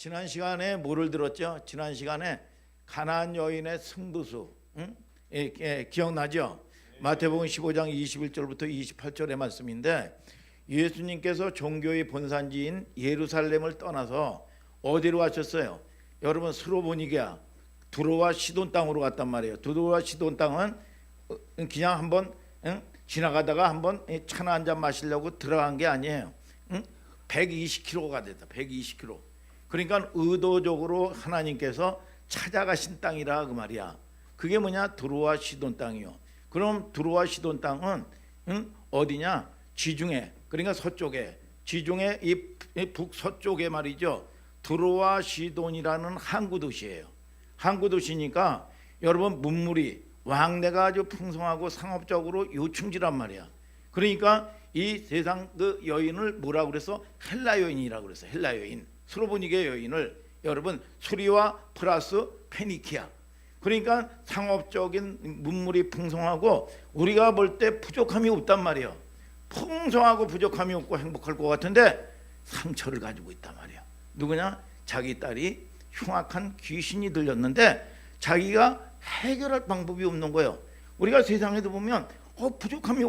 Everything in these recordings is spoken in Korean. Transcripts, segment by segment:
지난 시간에 뭐를 들었죠? 지난 시간에 가나안 여인의 승부수, 기억나죠? 마태복음 15장 21절부터 28절의 말씀인데, 예수님께서 종교의 본산지인 예루살렘을 떠나서 어디로 가셨어요? 여러분, 스로보니게아, 두로와 시돈 땅으로 갔단 말이에요. 두로와 시돈 땅은 그냥 한번 지나가다가 한번 차나 한 잔 마시려고 들어간 게 아니에요. 120km가 됐다. 120km. 그러니까 의도적으로 하나님께서 찾아가신 땅이라 그 말이야. 그게 뭐냐? 두로와 시돈 땅이요. 그럼 두로와 시돈 땅은 어디냐? 지중해, 그러니까 서쪽에, 지중해 이 북서쪽에 말이죠. 두로와 시돈이라는 항구 도시예요. 항구 도시니까 여러분 문물이 왕래가 아주 풍성하고 상업적으로 요충지란 말이야. 그러니까 이 세상 그 여인을 뭐라고 그래서 헬라 여인이라고 그래서 헬라 여인, 스로보니게 여인을 여러분 수리와 플러스 페니키아. 그러니까 상업적인 문물이 풍성하고 우리가 볼 때 부족함이 없단 말이에요. 풍성하고 부족함이 없고 행복할 것 같은데 상처를 가지고 있단 말이에요. 누구냐? 자기 딸이 흉악한 귀신이 들렸는데 자기가 해결할 방법이 없는 거예요. 우리가 세상에도 보면 부족함이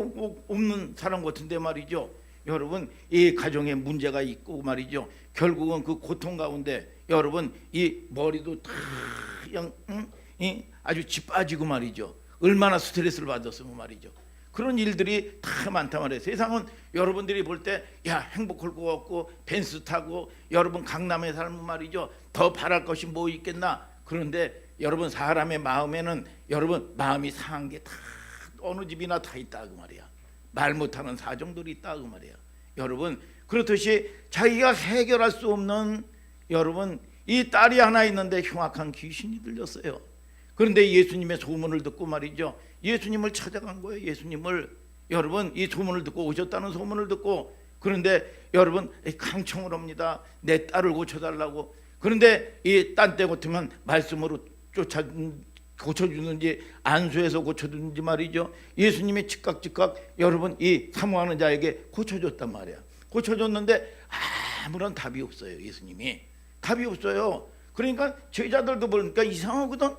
없는 사람 같은데 말이죠. 여러분, 이 가정에 문제가 있고 말이죠. 결국은 그 고통 가운데 여러분 이 머리도 다 그냥 아주 찌빠지고 말이죠. 얼마나 스트레스를 받았으면 말이죠. 그런 일들이 다 많단 말이에요. 세상은 여러분들이 볼 때 야 행복할 것 같고 벤츠 타고 여러분 강남에 살면 말이죠. 더 바랄 것이 뭐 있겠나. 그런데 여러분 사람의 마음에는 여러분 마음이 상한 게 다 어느 집이나 다 있다 그 말이야. 말 못하는 사정들이 있다 그 말이야. 여러분 그렇듯이 자기가 해결할 수 없는 여러분 이 딸이 하나 있는데 흉악한 귀신이 들렸어요. 그런데 예수님의 소문을 듣고 말이죠. 예수님을 찾아간 거예요. 예수님을 여러분 이 소문을 듣고 오셨다는 소문을 듣고 그런데 여러분 강청을 합니다. 내 딸을 고쳐달라고. 그런데 이 딴 때 같으면 말씀으로 고쳐주는지 안수해서 고쳐주는지 말이죠. 예수님이 즉각 여러분 이 사모하는 자에게 고쳐줬단 말이야. 고쳐줬는데 아무런 답이 없어요. 예수님이 답이 없어요. 그러니까 제자들도 보니까 이상하거든.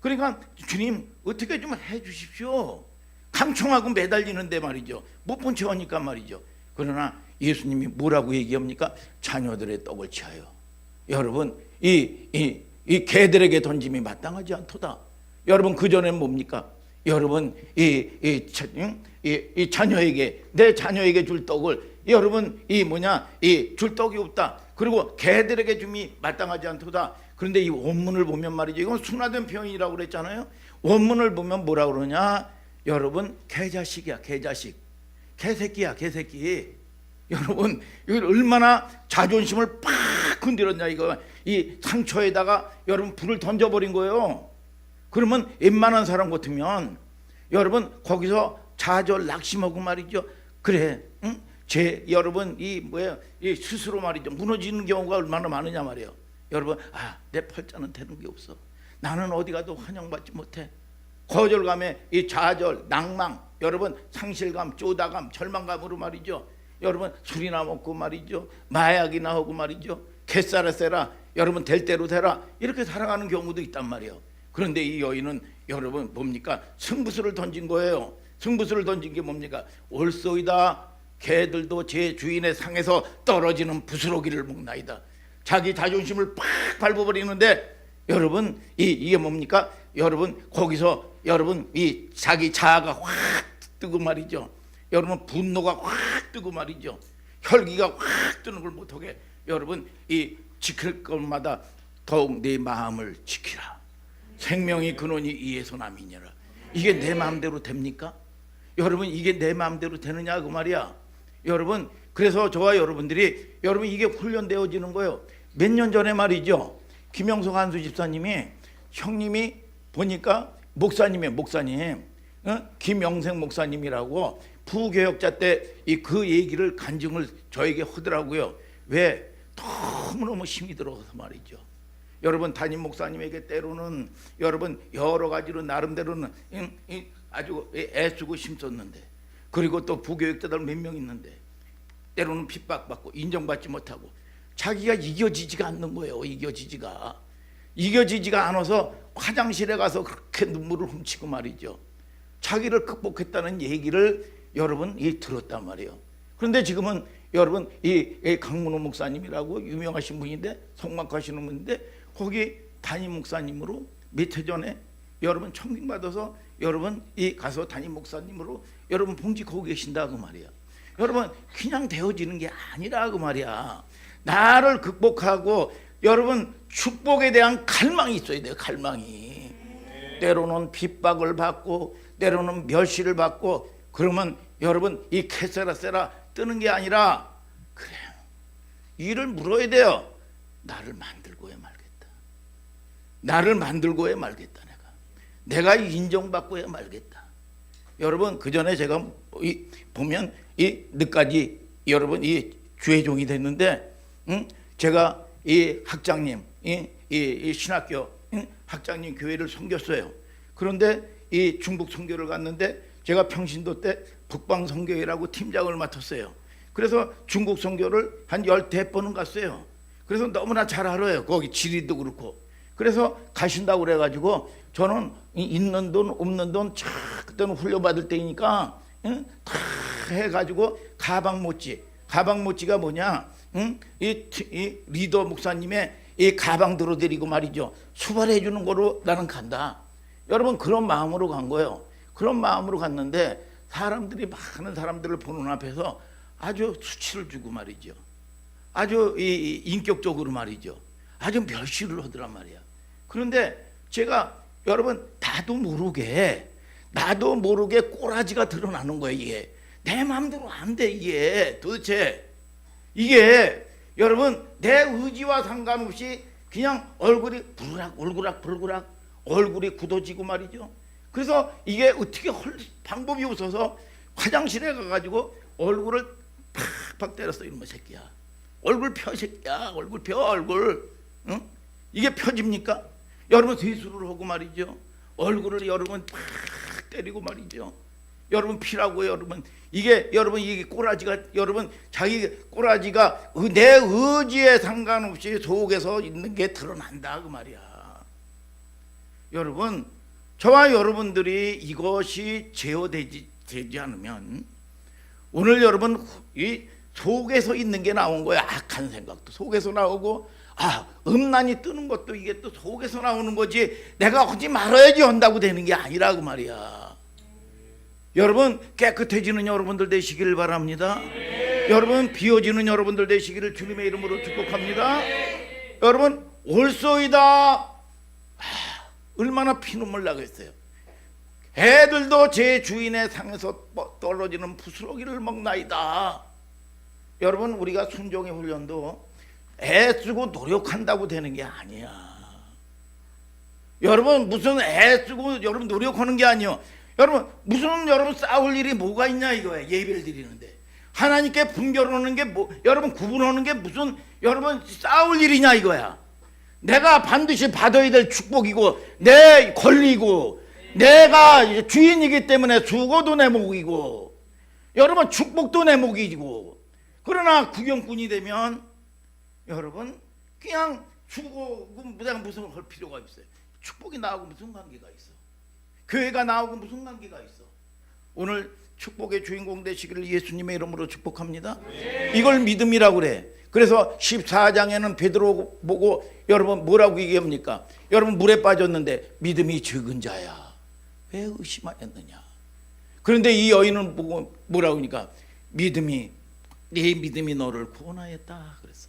그러니까 주님 어떻게 좀 해주십시오. 강청하고 매달리는데 말이죠. 못 본 척 하니까 말이죠. 그러나 예수님이 뭐라고 얘기합니까? 자녀들의 떡을 취하여 여러분 이 개들에게 던짐이 마땅하지 않도다. 여러분 그 전에 뭡니까? 여러분 이 자녀에게 내 자녀에게 줄 떡을 여러분 이 줄 떡이 없다. 그리고 개들에게 줌이 마땅하지 않도다. 그런데 이 원문을 보면 말이죠. 이건 순화된 표현이라고 그랬잖아요. 원문을 보면 뭐라 그러냐? 여러분 개자식이야. 개자식. 개새끼야. 개새끼. 여러분 이걸 얼마나 자존심을 팍 건드렸냐 이거. 이 상처에다가 여러분 불을 던져버린 거예요. 그러면 웬만한 사람 같으면 여러분 거기서 좌절 낙심하고 말이죠. 그래, 여러분 이 스스로 말이죠 무너지는 경우가 얼마나 많으냐 말이에요. 여러분 내 팔자는 되는 게 없어. 나는 어디 가도 환영받지 못해. 거절감에 이 좌절, 낭망, 여러분 상실감, 쪼다감, 절망감으로 말이죠. 여러분 술이나 먹고 말이죠. 마약이나 하고 말이죠. 개싸라 세라. 여러분 될 대로 되라. 이렇게 살아가는 경우도 있단 말이에요. 그런데 이 여인은 여러분 뭡니까? 승부수를 던진 거예요. 승부수를 던진 게 뭡니까? 올소이다. 개들도 제 주인의 상에서 떨어지는 부스러기를 먹나이다. 자기 자존심을 팍 밟아버리는데 여러분 이게 뭡니까? 여러분 거기서 여러분 이 자기 자아가 확 뜨고 말이죠. 여러분 분노가 확 뜨고 말이죠. 혈기가 확 뜨는 걸 못하게 여러분 이 지킬 것마다 더욱 내 마음을 지키라. 생명의 근원이 이에서 남이니라. 이게 내 마음대로 됩니까? 여러분 이게 내 마음대로 되느냐 그 말이야. 여러분 그래서 저와 여러분들이 여러분 이게 훈련되어지는 거예요. 몇 년 전에 말이죠. 김영석 한수 집사님이 형님이 보니까 목사님 김영생 목사님이라고 부교역자 때 그 얘기를 간증을 저에게 하더라고요. 왜? 너무너무 힘이 들어서 말이죠. 여러분 담임 목사님에게 때로는 여러분 여러 가지로 나름대로는 아주 애쓰고 힘썼는데 그리고 또 부교육자들 몇 명 있는데 때로는 핍박받고 인정받지 못하고 자기가 이겨지지가 않는 거예요. 이겨지지가 않아서 화장실에 가서 그렇게 눈물을 훔치고 말이죠. 자기를 극복했다는 얘기를 여러분 들었단 말이에요. 그런데 지금은 여러분 이 강문호 목사님이라고 유명하신 분인데, 성막하시는 분인데, 거기 담임 목사님으로 몇 해 전에 여러분 청빙 받아서 여러분 이 가서 담임 목사님으로 여러분 봉직하고 계신다 그 말이야. 여러분 그냥 되어지는 게 아니라 그 말이야. 나를 극복하고 여러분 축복에 대한 갈망이 있어야 돼요. 갈망이. 때로는 핍박을 받고 때로는 멸시를 받고 그러면 여러분 이 캐세라세라 뜨는 게 아니라, 그래 이를 물어야 돼요. 나를 만들고 해 말겠다. 나를 만들고 해 말겠다. 내가 인정받고 해 말겠다. 여러분 그 전에 제가 보면 늦까지 여러분 주회종이 됐는데, 제가 이 학장님 이 신학교 학장님 교회를 섬겼어요. 그런데 이 중북 선교를 갔는데 제가 평신도 때 북방 선교회라고 팀장을 맡았어요. 그래서 중국 선교를 한 10대번은 갔어요. 그래서 너무나 잘 알아요. 거기 지리도 그렇고. 그래서 가신다고 그래가지고 저는 있는 돈 없는 돈 그때는 훈련받을 때이니까 다 해가지고 가방모찌가 뭐냐, 이 리더 목사님의 이 가방 들어드리고 말이죠, 수발해 주는 거로 나는 간다. 여러분 그런 마음으로 간 거예요. 그런 마음으로 갔는데 사람들이, 많은 사람들을 보는 앞에서 아주 수치를 주고 말이죠, 아주 인격적으로 말이죠, 아주 멸시를 하더란 말이야. 그런데 제가 여러분 나도 모르게 꼬라지가 드러나는 거예요. 이게 내 마음대로 안 돼. 이게 도대체 이게 여러분 내 의지와 상관없이 그냥 얼굴이 부르락 얼굴이 굳어지고 말이죠. 그래서 이게 어떻게 할 방법이 없어서 화장실에 가가지고 얼굴을 팍팍 때렸어. 이놈의 새끼야, 얼굴 펴 새끼야, 얼굴 펴, 얼굴. 응? 이게 펴집니까? 여러분 세수를 하고 말이죠, 얼굴을 여러분 팍 때리고 말이죠. 여러분 피라고요. 여러분 이게 꼬라지가, 여러분 자기 꼬라지가 내 의지에 상관없이 속에서 있는 게 드러난다 그 말이야. 여러분 저와 여러분들이 이것이 제어되지 않으면 오늘 여러분 이 속에서 있는 게 나온 거야. 악한 생각도 속에서 나오고, 음란이 뜨는 것도 이게 또 속에서 나오는 거지, 내가 하지 말아야지 한다고 되는 게 아니라 그 말이야. 여러분 깨끗해지는 여러분들 되시기를 바랍니다. 여러분 비워지는 여러분들 되시기를 주님의 이름으로 축복합니다. 여러분 올소이다. 얼마나 피눈물 나겠어요. 애들도 제 주인의 상에서 떨어지는 부스러기를 먹나이다. 여러분 우리가 순종의 훈련도 애쓰고 노력한다고 되는 게 아니야. 여러분 무슨 애쓰고 여러분 노력하는 게 아니요. 여러분 무슨 여러분 싸울 일이 뭐가 있냐 이거야. 예배를 드리는데 하나님께 분별하는 게 여러분 구분하는 게 무슨 여러분 싸울 일이냐 이거야. 내가 반드시 받아야 될 축복이고 내 권리고 내가 주인이기 때문에 죽어도 내 목이고 여러분 축복도 내 목이고. 그러나 구경꾼이 되면 여러분 그냥 죽고 내가 무슨 할 필요가 있어요. 축복이 나하고 무슨 관계가 있어? 교회가 나하고 무슨 관계가 있어? 오늘 축복의 주인공 되시기를 예수님의 이름으로 축복합니다. 이걸 믿음이라고 그래. 그래서 14장에는 베드로 보고 여러분 뭐라고 얘기합니까? 여러분 물에 빠졌는데 믿음이 적은 자야 왜 의심하였느냐. 그런데 이 여인은 보고 뭐라고 하니까 네 믿음이 너를 구원하였다 그랬어.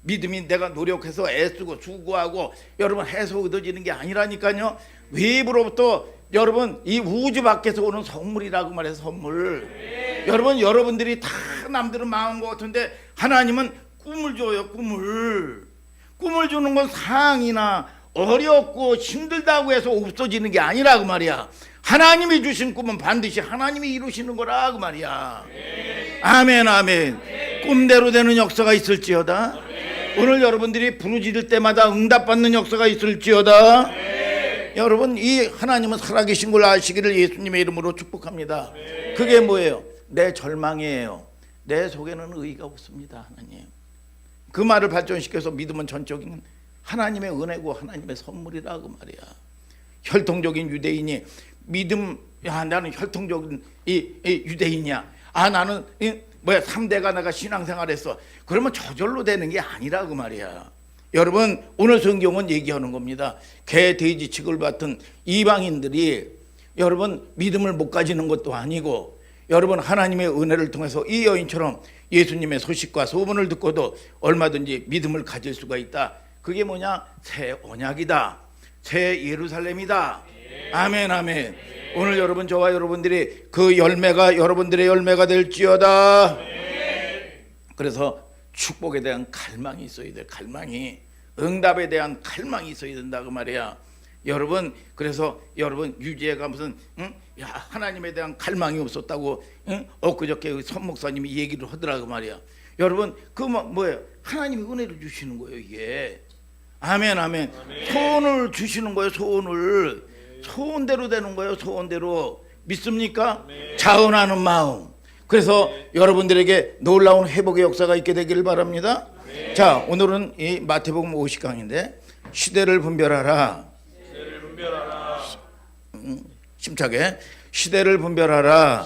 믿음이 내가 노력해서 애쓰고 수고하고 여러분 해서 얻어지는 게 아니라니까요. 외부로부터 여러분 이 우주 밖에서 오는 선물이라고 말해서 선물. 여러분 여러분들이 다 남들은 망한 것 같은데 하나님은 꿈을 줘요. 꿈을 주는 건 상이나 어렵고 힘들다고 해서 없어지는 게 아니라 그 말이야. 하나님이 주신 꿈은 반드시 하나님이 이루시는 거라 그 말이야. 아멘 아멘. 꿈대로 되는 역사가 있을지어다. 오늘 여러분들이 부르짖을 때마다 응답받는 역사가 있을지어다. 여러분 이 하나님은 살아계신 걸 아시기를 예수님의 이름으로 축복합니다. 그게 뭐예요? 내 절망이에요. 내 속에는 의가 없습니다. 하나님 그 말을 발전시켜서 믿음은 전적인 하나님의 은혜고 하나님의 선물이라 그 말이야. 혈통적인 유대인이 믿음, 야 나는 혈통적인 이 유대인이야. 아 나는 3대가 내가 신앙생활했어. 그러면 저절로 되는 게 아니라 그 말이야. 여러분 오늘 성경은 얘기하는 겁니다. 개, 돼지 취급을 받던 이방인들이 여러분 믿음을 못 가지는 것도 아니고, 여러분 하나님의 은혜를 통해서 이 여인처럼 예수님의 소식과 소문을 듣고도 얼마든지 믿음을 가질 수가 있다. 그게 뭐냐? 새 언약이다. 새 예루살렘이다. 아멘 아멘. 오늘 여러분 저와 여러분들이 그 열매가 여러분들의 열매가 될지어다. 그래서 축복에 대한 갈망이 있어야 돼. 갈망이, 응답에 대한 갈망이 있어야 된다 그 말이야. 여러분 그래서 여러분 유지혜가 무슨 야 하나님에 대한 갈망이 없었다고 엊그저께 선 목사님이 얘기를 하더라 그 말이야. 여러분 그 뭐예요? 하나님이 은혜를 주시는 거예요 이게. 아멘 아멘. 소원을 주시는 거예요. 소원대로 되는 거예요. 소원대로. 믿습니까? 자원하는 마음. 그래서 여러분들에게 놀라운 회복의 역사가 있게 되기를 바랍니다. 자 오늘은 이 마태복음 50강인데 시대를 분별하라. 침착해. 시대를 분별하라.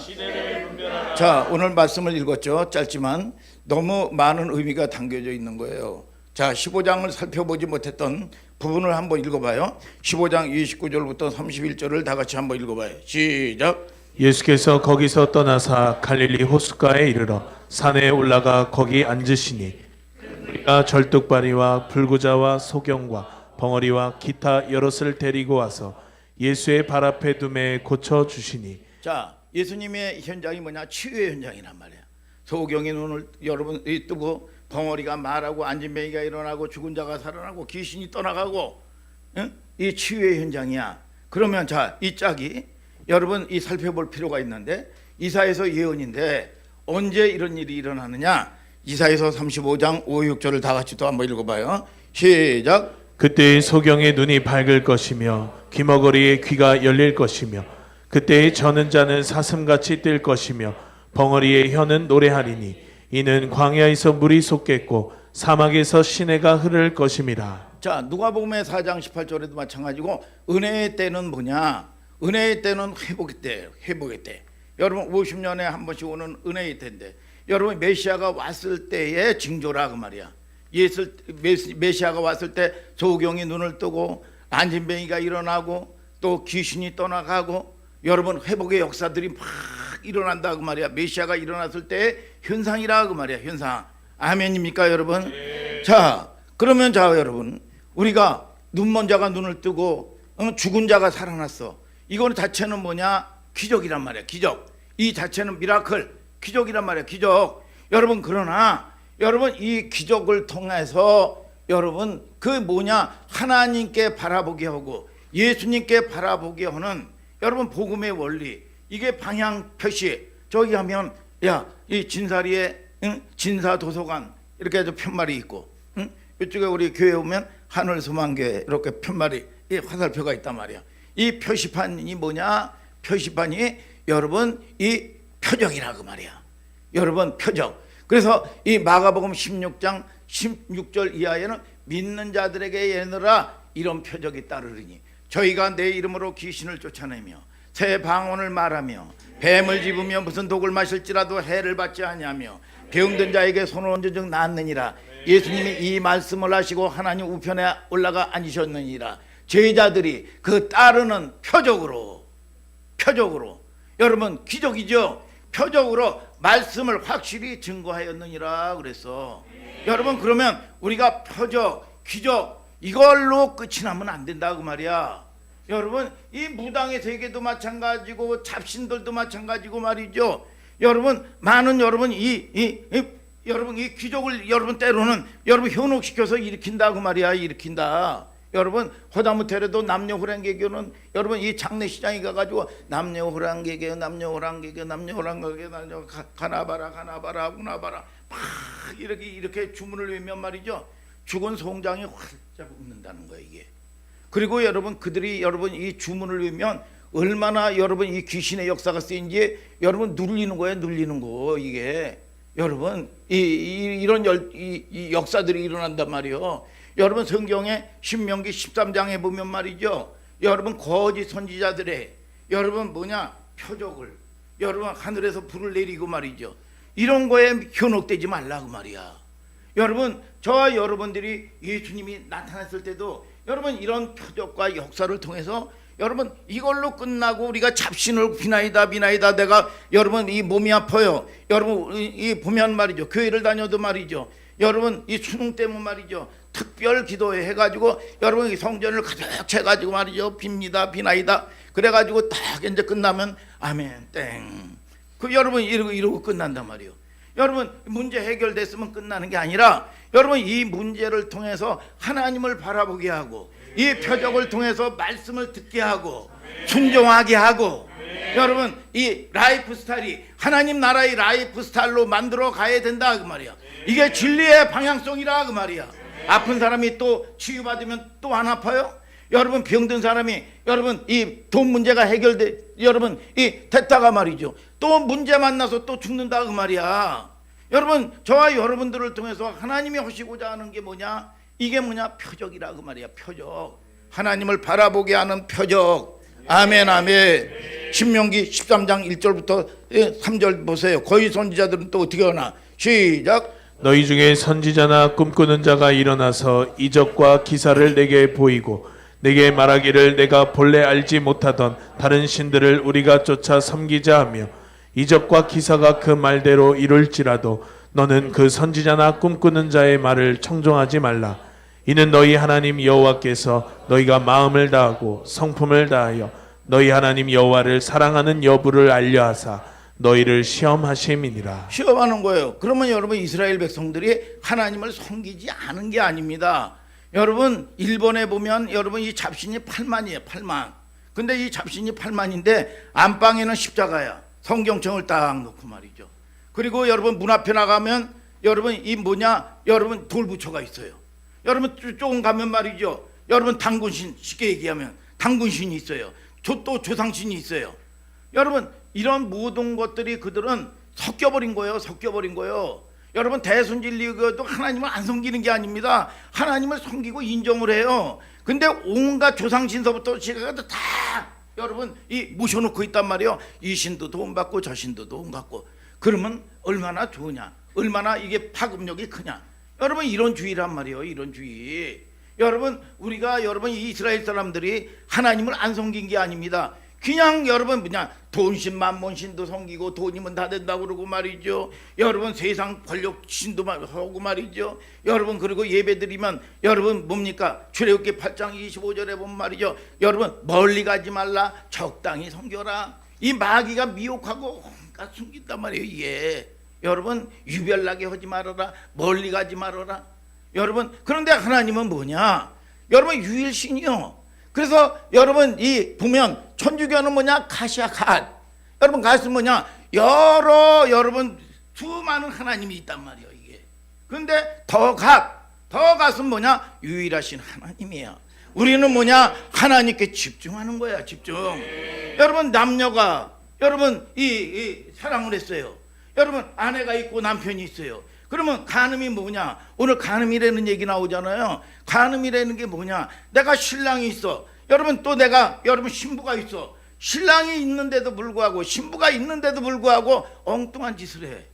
자 오늘 말씀을 읽었죠. 짧지만 너무 많은 의미가 담겨져 있는 거예요. 자 15장을 살펴보지 못했던 부분을 한번 읽어봐요. 15장 29절부터 31절을 다 같이 한번 읽어봐요. 시작. 예수께서 거기서 떠나사 갈릴리 호숫가에 이르러 산에 올라가 거기 앉으시니 우리가 절뚝발이와 불구자와 소경과 벙어리와 기타 여럿을 데리고 와서 예수의 발 앞에 두매 고쳐 주시니. 자 예수님의 현장이 뭐냐? 치유의 현장이란 말이야. 소경이 눈을 여러분 뜨고 벙어리가 말하고 안진뱅이가 일어나고 죽은 자가 살아나고 귀신이 떠나가고, 이 치유의 현장이야. 그러면 자 이 짝이 여러분 이 살펴볼 필요가 있는데, 이사야서 예언인데 언제 이런 일이 일어나느냐? 이사야서 35장 5, 6절을 다 같이 또 한번 읽어봐요. 시작. 그때의 소경의 눈이 밝을 것이며 귀머거리의 귀가 열릴 것이며 그때의 저는 자는 사슴같이 뛸 것이며 벙어리의 혀는 노래하리니 이는 광야에서 물이 솟겠고 사막에서 시내가 흐를 것임이라. 자 누가복음의 4장 18절에도 마찬가지고, 은혜의 때는 뭐냐? 은혜의 때는 회복의 때예요. 회복의 때. 여러분 50년에 한 번씩 오는 은혜의 때인데, 여러분 메시아가 왔을 때의 징조라 그 말이야. 메시아가 왔을 때 소경이 눈을 뜨고 안진뱅이가 일어나고 또 귀신이 떠나가고, 여러분 회복의 역사들이 막 일어난다 그 말이야. 메시아가 일어났을 때의 현상이라 그 말이야. 현상. 아멘입니까 여러분? 자 그러면 자 여러분 우리가 눈먼 자가 눈을 뜨고 죽은 자가 살아났어. 이거는 자체는 뭐냐? 기적이란 말이야. 기적. 이 자체는 미라클, 기적이란 말이야. 기적. 여러분 그러나 여러분 이 기적을 통해서 여러분 그 뭐냐? 하나님께 바라보게 하고 예수님께 바라보게 하는 여러분 복음의 원리, 이게 방향 표시. 저기 하면 야 이 진사리에 진사도서관 이렇게 해서 편말이 있고, 이쪽에 우리 교회 오면 하늘소망교회 이렇게 편말이, 이 화살표가 있단 말이야. 이 표시판이 뭐냐? 표시판이 여러분 이 표적이라 그 말이야. 여러분 표적. 그래서 이 마가복음 16장 16절 이하에는 믿는 자들에게 예너라 이런 표적이 따르리니 저희가 내 이름으로 귀신을 쫓아내며 새 방언을 말하며 뱀을 집으며 무슨 독을 마실지라도 해를 받지 아니하며 병든 자에게 손을 얹은 즉 낫느니라. 예수님이 이 말씀을 하시고 하나님 우편에 올라가 앉으셨느니라. 제자들이 그 따르는 표적으로 여러분 기적이죠. 표적으로 말씀을 확실히 증거하였느니라 그랬어. 여러분 그러면 우리가 표적, 기적 이걸로 끝이 나면 안 된다 그 말이야. 여러분 이 무당의 세계도 마찬가지고 잡신들도 마찬가지고 말이죠. 여러분 많은 여러분 여러분 이 기적을 여러분 때로는 여러분 현혹시켜서 일으킨다 그 말이야. 일으킨다. 여러분 허다무태래도 남녀호랑개교는 여러분 이 장례시장에 가가지고 남녀호랑개교 가나바라 구나바라 막 이렇게 주문을 외우면 말이죠. 죽은 송장이 활짝 웃는다는 거예요 이게. 그리고 여러분 그들이 여러분 이 주문을 외우면 얼마나 여러분 이 귀신의 역사가 쓰인지 여러분 눌리는 거예요. 눌리는 거 이게. 여러분 이런 이 역사들이 일어난단 말이요. 여러분 성경에 신명기 13장에 보면 말이죠. 여러분 거짓 선지자들의 여러분 표적을 여러분 하늘에서 불을 내리고 말이죠. 이런 거에 현혹되지 말라고 말이야. 여러분 저와 여러분들이 예수님이 나타났을 때도 여러분 이런 표적과 역사를 통해서 여러분 이걸로 끝나고 우리가 잡신을 비나이다 내가 여러분 이 몸이 아파요. 여러분 이 보면 말이죠. 교회를 다녀도 말이죠. 여러분 이 수능 때문에 말이죠. 특별 기도회 해가지고 여러분 이 성전을 가득 채가지고 말이죠. 빕니다 비나이다. 그래가지고 딱 이제 끝나면 아멘 땡. 그 여러분 이러고 끝난단 말이에요. 여러분 문제 해결됐으면 끝나는 게 아니라 여러분 이 문제를 통해서 하나님을 바라보게 하고 이 표적을 통해서 말씀을 듣게 하고 순종하게 하고 여러분 이 라이프 스타일이 하나님 나라의 라이프 스타일로 만들어 가야 된다 그 말이야. 이게 진리의 방향성이라 그 말이야. 아픈 사람이 또 치유받으면 또 안 아파요? 여러분 병든 사람이 여러분 이 돈 문제가 해결돼 여러분 이 됐다가 말이죠. 또 문제 만나서 또 죽는다 그 말이야. 여러분 저와 여러분들을 통해서 하나님이 하시고자 하는 게 뭐냐? 이게 표적이라 그 말이야. 표적. 하나님을 바라보게 하는 표적. 아멘 아멘. 신명기 13장 1절부터 3절 보세요. 거짓 선지자들은 또 어떻게 하나? 시작. 너희 중에 선지자나 꿈꾸는 자가 일어나서 이적과 기사를 내게 보이고 내게 말하기를 내가 본래 알지 못하던 다른 신들을 우리가 쫓아 섬기자 하며 이적과 기사가 그 말대로 이룰지라도 너는 그 선지자나 꿈꾸는 자의 말을 청종하지 말라. 이는 너희 하나님 여호와께서 너희가 마음을 다하고 성품을 다하여 너희 하나님 여호와를 사랑하는 여부를 알려하사 너희를 시험하심이니라. 시험하는 거예요. 그러면 여러분 이스라엘 백성들이 하나님을 섬기지 않은 게 아닙니다. 여러분 일본에 보면 여러분 이 잡신이 8만이에요. 8만. 근데 이 잡신이 8만인데 안방에는 십자가야. 성경청을 딱 놓고 말이죠. 그리고 여러분 문 앞에 나가면 여러분 이 여러분 돌부처가 있어요. 여러분 조금 가면 말이죠. 여러분 당군신 쉽게 얘기하면 당군신이 있어요. 또 조상신이 있어요. 여러분 이런 모든 것들이 그들은 섞여버린 거예요. 여러분 대순진리교도 하나님을 안 섬기는 게 아닙니다. 하나님을 섬기고 인정을 해요. 근데 온갖 조상신서부터 시작해서 다 여러분 이 모셔놓고 있단 말이에요. 이 신도 돈 받고 저 신도 돈 받고. 그러면 얼마나 좋으냐, 얼마나 이게 파급력이 크냐. 여러분 이런 주의란 말이에요. 이런 주의. 여러분 우리가 여러분 이스라엘 사람들이 하나님을 안 섬긴 게 아닙니다. 그냥 여러분 돈신 만몬신도 섬기고 돈이면 다 된다고 그러고 말이죠. 여러분 세상 권력신도 하고 말이죠. 여러분 그리고 예배드리면 여러분 출애굽기 8장 25절에 보면 말이죠. 여러분 멀리 가지 말라, 적당히 섬겨라. 이 마귀가 미혹하고 온갖 숨긴단 말이에요. 이게 여러분 유별나게 하지 말아라, 멀리 가지 말아라. 여러분 그런데 하나님은 여러분 유일신이요. 그래서 여러분 이 보면 천주교는 가시아갓. 여러분 갓은 여러분 수많은 하나님이 있단 말이에요. 이게. 근데 더 갓은 유일하신 하나님이야. 우리는 하나님께 집중하는 거야. 집중. 여러분 남녀가 여러분 이 사랑을 했어요. 여러분 아내가 있고 남편이 있어요. 그러면 간음이 오늘 간음이라는 얘기 나오잖아요. 간음이라는 게 내가 신랑이 있어. 여러분 또 내가 여러분 신부가 있어. 신랑이 있는데도 불구하고 신부가 있는데도 불구하고 엉뚱한 짓을 해.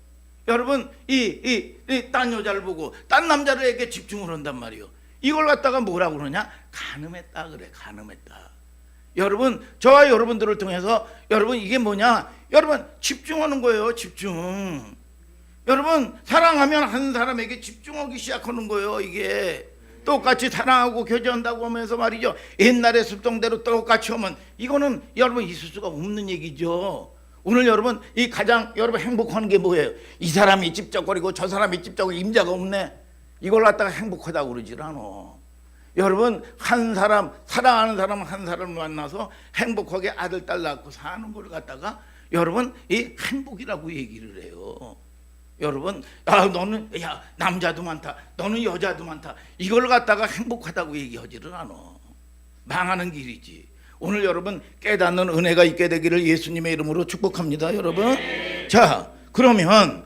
여러분 딴 여자를 보고 딴 남자에게 집중을 한단 말이에요. 이걸 갖다가 뭐라고 그러냐? 간음했다 그래. 간음했다. 여러분 저와 여러분들을 통해서 여러분 이게 여러분 집중하는 거예요. 집중. 여러분 사랑하면 한 사람에게 집중하기 시작하는 거예요. 이게 똑같이 사랑하고 교제한다고 하면서 말이죠. 옛날의 습성대로 똑같이 하면 이거는 여러분 있을 수가 없는 얘기죠. 오늘 여러분 이 가장 여러분 행복한 게 뭐예요? 이 사람이 찝쩍거리고 저 사람이 찝쩍거리고 임자가 없네. 이걸 갖다가 행복하다고 그러질 않아. 여러분 한 사람 사랑하는 사람 한 사람을 만나서 행복하게 아들 딸 낳고 사는 걸 갖다가 여러분 이 행복이라고 얘기를 해요. 여러분 너는 남자도 많다, 너는 여자도 많다, 이걸 갖다가 행복하다고 얘기하지를 않아. 망하는 길이지. 오늘 여러분 깨닫는 은혜가 있게 되기를 예수님의 이름으로 축복합니다. 여러분 자 그러면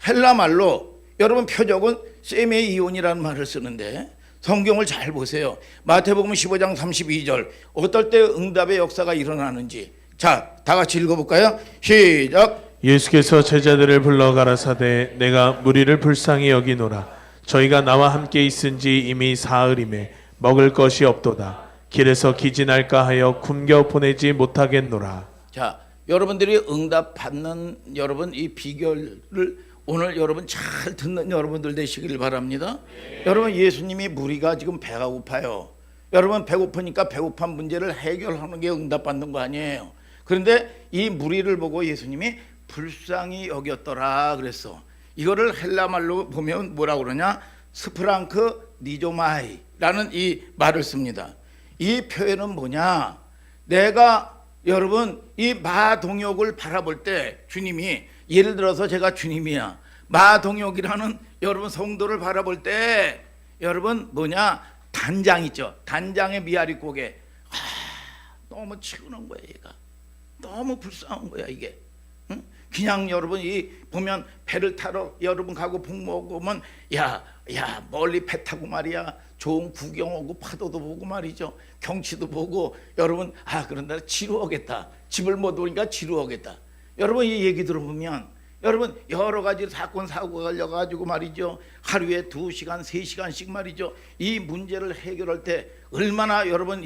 헬라 말로 여러분 표적은 세메이온이라는 말을 쓰는데 성경을 잘 보세요. 마태복음 15장 32절 어떨 때 응답의 역사가 일어나는지 자, 다 같이 읽어볼까요? 시작. 예수께서 제자들을 불러 가라사대 내가 무리를 불쌍히 여기노라. 저희가 나와 함께 있은지 이미 사흘임에 먹을 것이 없도다. 길에서 기진할까 하여 굶겨 보내지 못하겠노라. 자, 여러분들이 응답 받는 여러분 이 비결을 오늘 여러분 잘 듣는 여러분들 되시길 바랍니다. 여러분 예수님이 무리가 지금 배가 고파요. 여러분 배고프니까 배고픈 문제를 해결하는 게 응답 받는 거 아니에요. 그런데 이 무리를 보고 예수님이 불쌍히 여겼더라 그랬어. 이거를 헬라 말로 보면 뭐라고 그러냐? 스프랑크 니조마이라는 이 말을 씁니다. 이 표현은 뭐냐? 내가 여러분 이 마동역을 바라볼 때 주님이 예를 들어서 제가 주님이야. 마동역이라는 여러분 성도를 바라볼 때 여러분 뭐냐? 단장 있죠. 단장의 미아리 고개. 너무 치근한 거야 얘가. 너무 불쌍한 거야 이게. 응? 그냥 여러분 이 보면 배를 타러 여러분 가고 복무 오면 야 멀리 배 타고 말이야 좋은 구경 오고 파도도 보고 말이죠 경치도 보고 여러분 그런다 지루하겠다 집을 못 오니까 지루하겠다. 여러분 이 얘기 들어보면 여러분 여러 가지 사건 사고가 걸려가지고 말이죠 하루에 2시간 3시간씩 말이죠 이 문제를 해결할 때 얼마나 여러분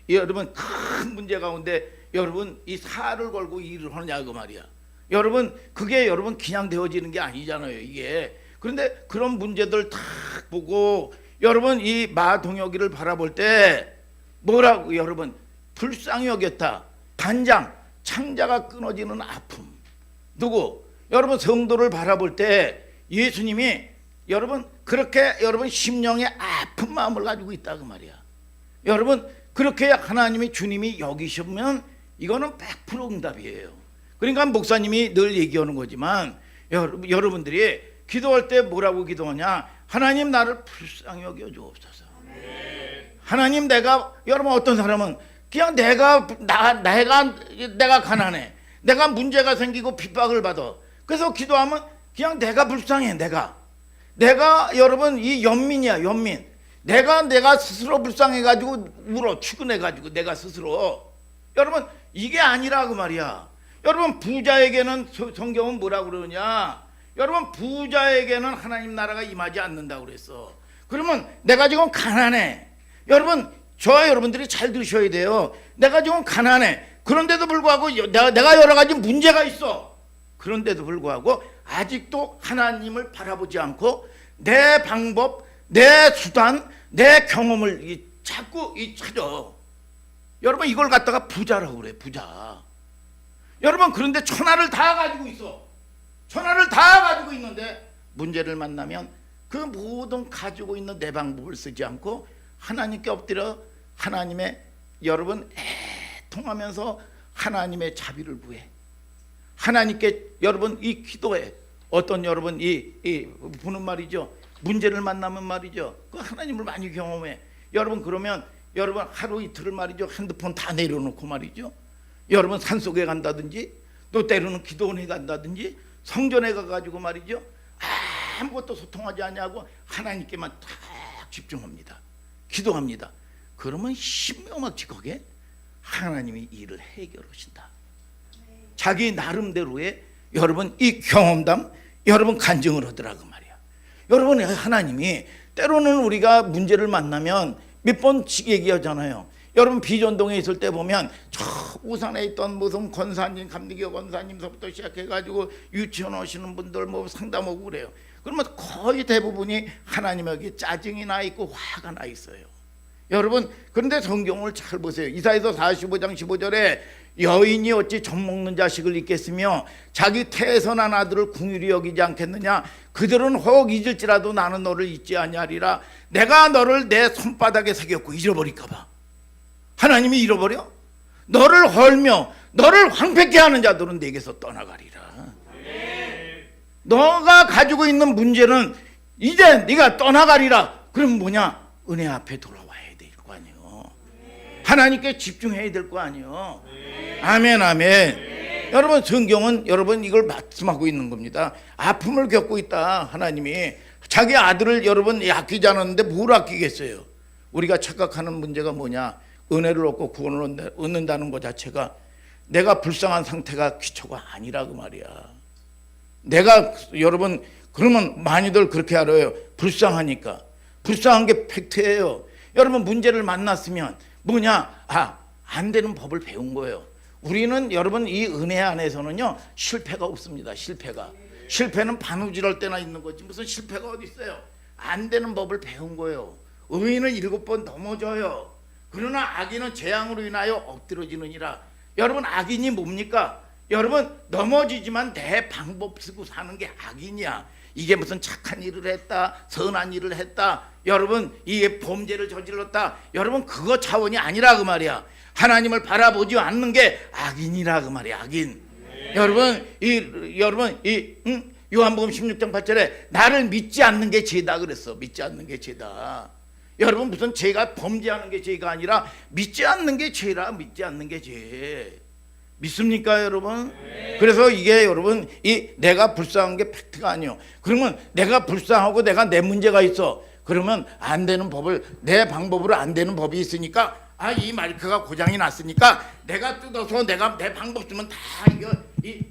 여러분 큰 문제 가운데 여러분 이 살을 걸고 일을 하느냐 그 말이야. 여러분 그게 여러분 그냥 되어지는 게 아니잖아요 이게. 그런데 그런 문제들 탁 보고 여러분 이 마동역이를 바라볼 때 뭐라고 여러분 불쌍히 여겼다. 단장 창자가 끊어지는 아픔. 누구? 여러분 성도를 바라볼 때 예수님이 여러분 그렇게 여러분 심령의 아픈 마음을 가지고 있다 그 말이야. 여러분 그렇게 하나님이 주님이 여기시면 이거는 100% 응답이에요. 그러니까 목사님이 늘 얘기하는 거지만 여러분들이 기도할 때 뭐라고 기도하냐? 하나님 나를 불쌍히 여겨 주옵소서. 하나님 여러분 어떤 사람은 그냥 내가 가난해. 내가 문제가 생기고 핍박을 받아. 그래서 기도하면 그냥 내가 불쌍해. 내가 여러분 이 연민이야 연민. 내가 스스로 불쌍해가지고 울어 출근해가지고 내가 스스로. 여러분 이게 아니라 그 말이야. 여러분 부자에게는 성경은 뭐라고 그러냐? 여러분 부자에게는 하나님 나라가 임하지 않는다고 그랬어. 그러면 내가 지금 가난해. 여러분 여러분들이 잘 들으셔야 돼요. 내가 지금 가난해. 그런데도 불구하고 내가 여러 가지 문제가 있어. 그런데도 불구하고 아직도 하나님을 바라보지 않고 내 방법, 내 수단, 내 경험을 자꾸 찾아. 여러분 이걸 갖다가 부자라고 그래. 부자. 여러분 그런데 천하를 다 가지고 있어. 천하를 다 가지고 있는데 문제를 만나면 그 모든 가지고 있는 내 방법을 쓰지 않고 하나님께 엎드려 하나님의 여러분 애통하면서 하나님의 자비를 구해. 하나님께 여러분 이 기도해. 어떤 여러분 이 보는 말이죠. 문제를 만나면 말이죠. 그 하나님을 많이 경험해. 여러분 그러면 여러분 하루 이틀을 말이죠. 핸드폰 다 내려놓고 말이죠. 여러분 산속에 간다든지 또 때로는 기도원에 간다든지 성전에 가가지고 말이죠. 아무것도 소통하지 않냐고 하나님께만 딱 집중합니다. 기도합니다. 그러면 신명막직하게 하나님이 일을 해결하신다. 자기 나름대로의 여러분 이 경험담 여러분 간증을 하더라고 말이야. 여러분 하나님이 때로는 우리가 문제를 만나면 몇 번씩 얘기하잖아요. 여러분 비전동에 있을 때 보면 저 우산에 있던 무슨 권사님 감리교 권사님서부터 시작해가지고 유치원 오시는 분들 뭐 상담하고 그래요. 그러면 거의 대부분이 하나님에게 짜증이 나 있고 화가 나 있어요. 여러분 그런데 성경을 잘 보세요. 이사야서 45장 15절에 여인이 어찌 젖 먹는 자식을 잊겠으며 자기 태선한 아들을 궁휼히 여기지 않겠느냐. 그들은 혹 잊을지라도 나는 너를 잊지 아니하리라. 내가 너를 내 손바닥에 새겼고 잊어버릴까 봐. 하나님이 잃어버려? 너를 헐며 너를 황폐케 하는 자들은 내게서 떠나가리라. 너가 가지고 있는 문제는 이제 네가 떠나가리라. 그럼 뭐냐? 은혜 앞에 돌아와야 될 거 아니에요. 하나님께 집중해야 될 거 아니에요. 아멘 아멘. 여러분 성경은 여러분 이걸 말씀하고 있는 겁니다. 아픔을 겪고 있다. 하나님이 자기 아들을 여러분 아끼지 않았는데 뭘 아끼겠어요? 우리가 착각하는 문제가 뭐냐? 은혜를 얻고 구원을 얻는다는 것 자체가 내가 불쌍한 상태가 기초가 아니라 그 말이야. 내가 여러분 그러면 많이들 그렇게 알아요. 불쌍하니까. 불쌍한 게 팩트예요. 여러분 문제를 만났으면 뭐냐? 안 되는 법을 배운 거예요. 우리는 여러분 이 은혜 안에서는요 실패가 없습니다. 실패는 바느질할 때나 있는 거지 무슨 실패가 어디 있어요? 안 되는 법을 배운 거예요. 의인은 7번 넘어져요. 그러나 악인은 재앙으로 인하여 엎드러지느니라. 여러분 악인이 뭡니까? 여러분 넘어지지만 내 방법 쓰고 사는 게 악인이야. 이게 무슨 착한 일을 했다, 선한 일을 했다, 여러분 이 범죄를 저질렀다, 여러분 그거 차원이 아니라 그 말이야. 하나님을 바라보지 않는 게 악인이라 그 말이야. 악인. 여러분 요한복음 16장 8절에 나를 믿지 않는 게 죄다 그랬어. 믿지 않는 게 죄다. 여러분 무슨 죄가 범죄하는 게 죄가 아니라 믿지 않는 게 죄라. 믿지 않는 게 죄. 믿습니까 여러분? 그래서 이게 여러분 이 내가 불쌍한 게 팩트가 아니요. 그러면 내가 불쌍하고 내가 내 문제가 있어. 그러면 안 되는 법을 내 방법으로 안 되는 법이 있으니까 이 마이크가 고장이 났으니까 내가 뜯어서 내가 내 방법 쓰면 다 이거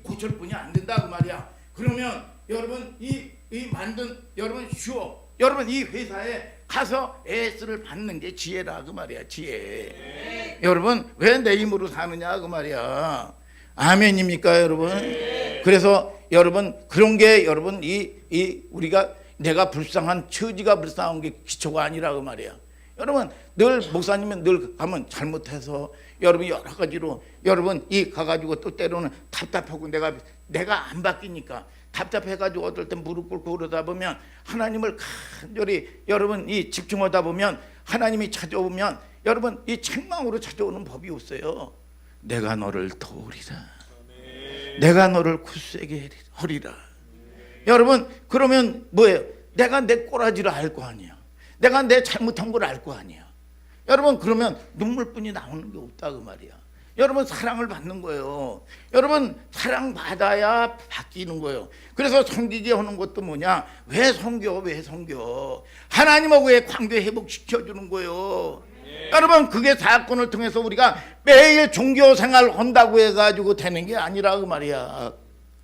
고칠 뿐이 안 된다 그 말이야. 그러면 여러분 이 만든 여러분 쉬워. 여러분 이 회사에 가서 S를 받는 게 지혜라 그 말이야. 지혜. 여러분 왜 내 힘으로 사느냐 그 말이야. 아멘입니까 여러분? 그래서 여러분 그런 게 여러분 우리가 내가 불쌍한 처지가 불쌍한 게 기초가 아니라 그 말이야. 여러분 늘 목사님은 늘 가면 잘못해서 여러분 여러 가지로 여러분 가가지고 또 때로는 답답하고 내가 안 바뀌니까 답답해가지고 어떨 땐 무릎 꿇고 그러다 보면 하나님을 간절히 여러분 집중하다 보면 하나님이 찾아오면 여러분 이 책망으로 찾아오는 법이 없어요. 내가 너를 도우리라. 내가 너를 굳세게 하리라. 여러분 그러면 뭐예요? 내가 내 꼬라지를 알 거 아니야. 내가 내 잘못한 걸 알 거 아니야. 여러분 그러면 눈물뿐이 나오는 게 없다 그 말이야. 여러분 사랑을 받는 거예요. 여러분 사랑받아야 바뀌는 거예요. 그래서 섬기게 하는 것도 뭐냐? 왜 섬겨? 하나님하고의 관계 회복시켜주는 거예요. 여러분 그게 사건을 통해서 우리가 매일 종교생활 한다고 해가지고 되는 게 아니라 그 말이야.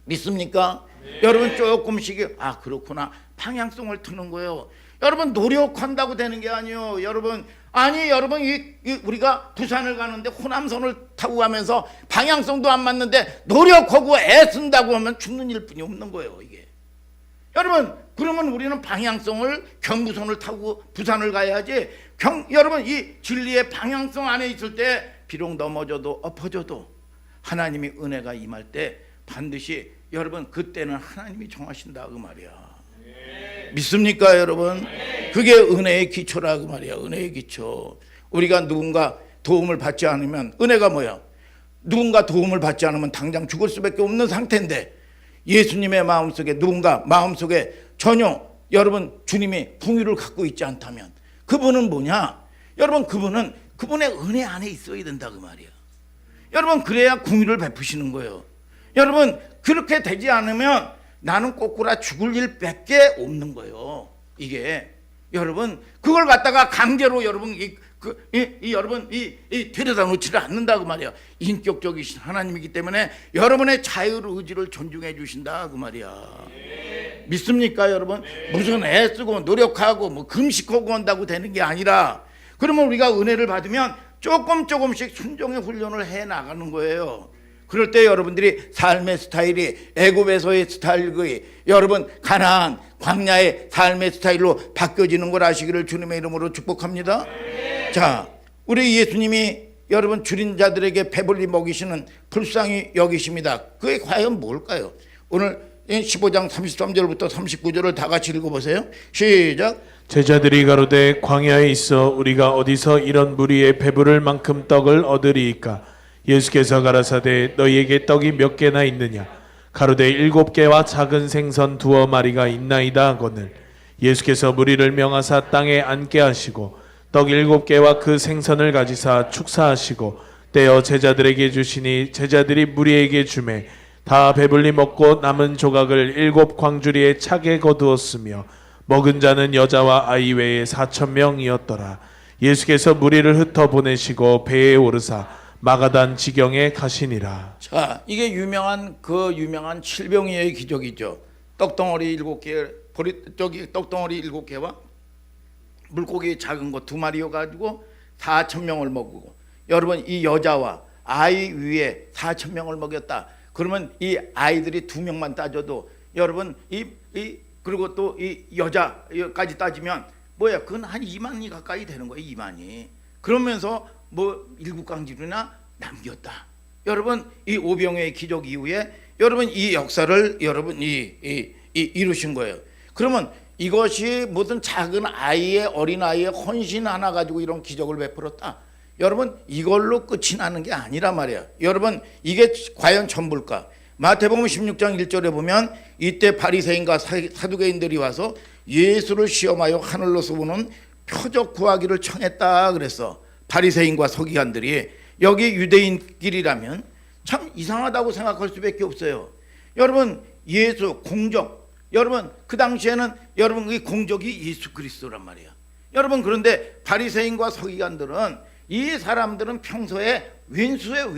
믿습니까? 여러분 조금씩 그렇구나 방향성을 트는 거예요. 여러분 노력한다고 되는 게 아니에요. 여러분 우리가 부산을 가는데 호남선을 타고 가면서 방향성도 안 맞는데 노력하고 애쓴다고 하면 죽는 일뿐이 없는 거예요. 이게 여러분 그러면 우리는 방향성을 경부선을 타고 부산을 가야지. 여러분 이 진리의 방향성 안에 있을 때 비록 넘어져도 엎어져도 하나님이 은혜가 임할 때 반드시 여러분 그때는 하나님이 정하신다 그 말이야. 믿습니까 여러분? 그게 은혜의 기초라 그 말이야. 은혜의 기초. 우리가 누군가 도움을 받지 않으면 은혜가 뭐야? 누군가 도움을 받지 않으면 당장 죽을 수밖에 없는 상태인데 예수님의 마음속에 누군가 마음속에 전혀 여러분 주님이 풍요를 갖고 있지 않다면 그분은 뭐냐? 여러분 그분의 은혜 안에 있어야 된다 그 말이야. 여러분 그래야 궁유를 베푸시는 거예요. 여러분 그렇게 되지 않으면 나는 꼬꾸라 죽을 일밖에 없는 거예요. 이게 여러분 그걸 갖다가 강제로 여러분 여러분 데려다 놓지를 않는다 그 말이야. 인격적이신 하나님이기 때문에 여러분의 자유 의지를 존중해 주신다 그 말이야. 믿습니까 여러분? 무슨 애쓰고 노력하고 뭐 금식하고 한다고 되는 게 아니라 그러면 우리가 은혜를 받으면 조금씩 순종의 훈련을 해 나가는 거예요. 그럴 때 여러분들이 삶의 스타일이 애굽에서의 스타일의 여러분 가나안 광야의 삶의 스타일로 바뀌어지는 걸 아시기를 주님의 이름으로 축복합니다. 자, 우리 예수님이 여러분 줄인 자들에게 배불리 먹이시는 불쌍히 여기십니다. 그게 과연 뭘까요? 오늘 15장 33절부터 39절을 다 같이 읽어보세요. 시작. 제자들이 가로되 광야에 있어 우리가 어디서 이런 무리의 배부를 만큼 떡을 얻으리이까? 예수께서 가라사대 너희에게 떡이 몇 개나 있느냐? 가로되 7개와 작은 생선 2마리가 있나이다 하거늘 예수께서 무리를 명하사 땅에 앉게 하시고 떡 7개와 그 생선을 가지사 축사하시고 떼어 제자들에게 주시니 제자들이 무리에게 주매 다 배불리 먹고 남은 조각을 7 광주리에 차게 거두었으며 먹은 자는 여자와 아이 외에 4,000명이었더라. 예수께서 무리를 흩어 보내시고 배에 오르사 마가단 지경에 가시니라. 자, 이게 유명한 칠병이의 기적이죠. 떡덩어리 7개, 떡덩어리 7개와 물고기 작은 거 2마리여 가지고 4,000명을 먹고, 여러분 이 여자와 아이 위에 4,000명을 먹였다. 그러면 이 아이들이 2명만 따져도 여러분 그리고 또 이 여자까지 따지면 뭐야? 그건 한 2만이 가까이 되는 거예요. 2만이. 그러면서 뭐 7강지루나 남겼다. 여러분 이 오병이의 기적 이후에 여러분 이 역사를 여러분 이루신 거예요. 그러면 이것이 무슨 작은 아이의 어린 아이의 헌신 하나 가지고 이런 기적을 베풀었다. 여러분 이걸로 끝이 나는 게 아니라 말이야. 여러분 이게 과연 전부일까? 마태복음 16장 1절에 보면 이때 바리새인과 사두개인들이 와서 예수를 시험하여 하늘로서 보는 표적 구하기를 청했다 그랬어. 바리새인과 서기관들이. 여기 유대인끼리라면 참 이상하다고 생각할 수밖에 없어요. 여러분 예수 공적, 여러분 그 당시에는 여러분 이 공적이 예수 그리스도란 말이야. 여러분 그런데 바리새인과 서기관들은 이 사람들은 평소에 왼수예요.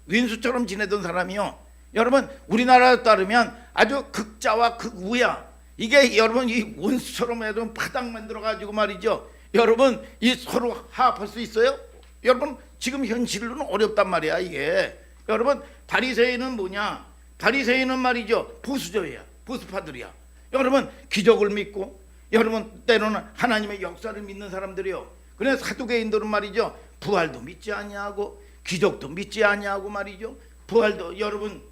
왼수처럼 지내던 사람이요. 여러분 우리나라에 따르면 아주 극자와 극우야. 이게 여러분 이 원수처럼 해도 파당 만들어 가지고 말이죠. 여러분 이 서로 화합할 수 있어요? 여러분 지금 현실로는 어렵단 말이야 이게. 여러분 바리새인은 뭐냐? 바리새인은 말이죠 보수적이야. 보수파들이야. 여러분 기적을 믿고 여러분 때로는 하나님의 역사를 믿는 사람들이요. 그래서 사두개인들은 말이죠 부활도 믿지 아니하고 기적도 믿지 아니하고 말이죠. 부활도 여러분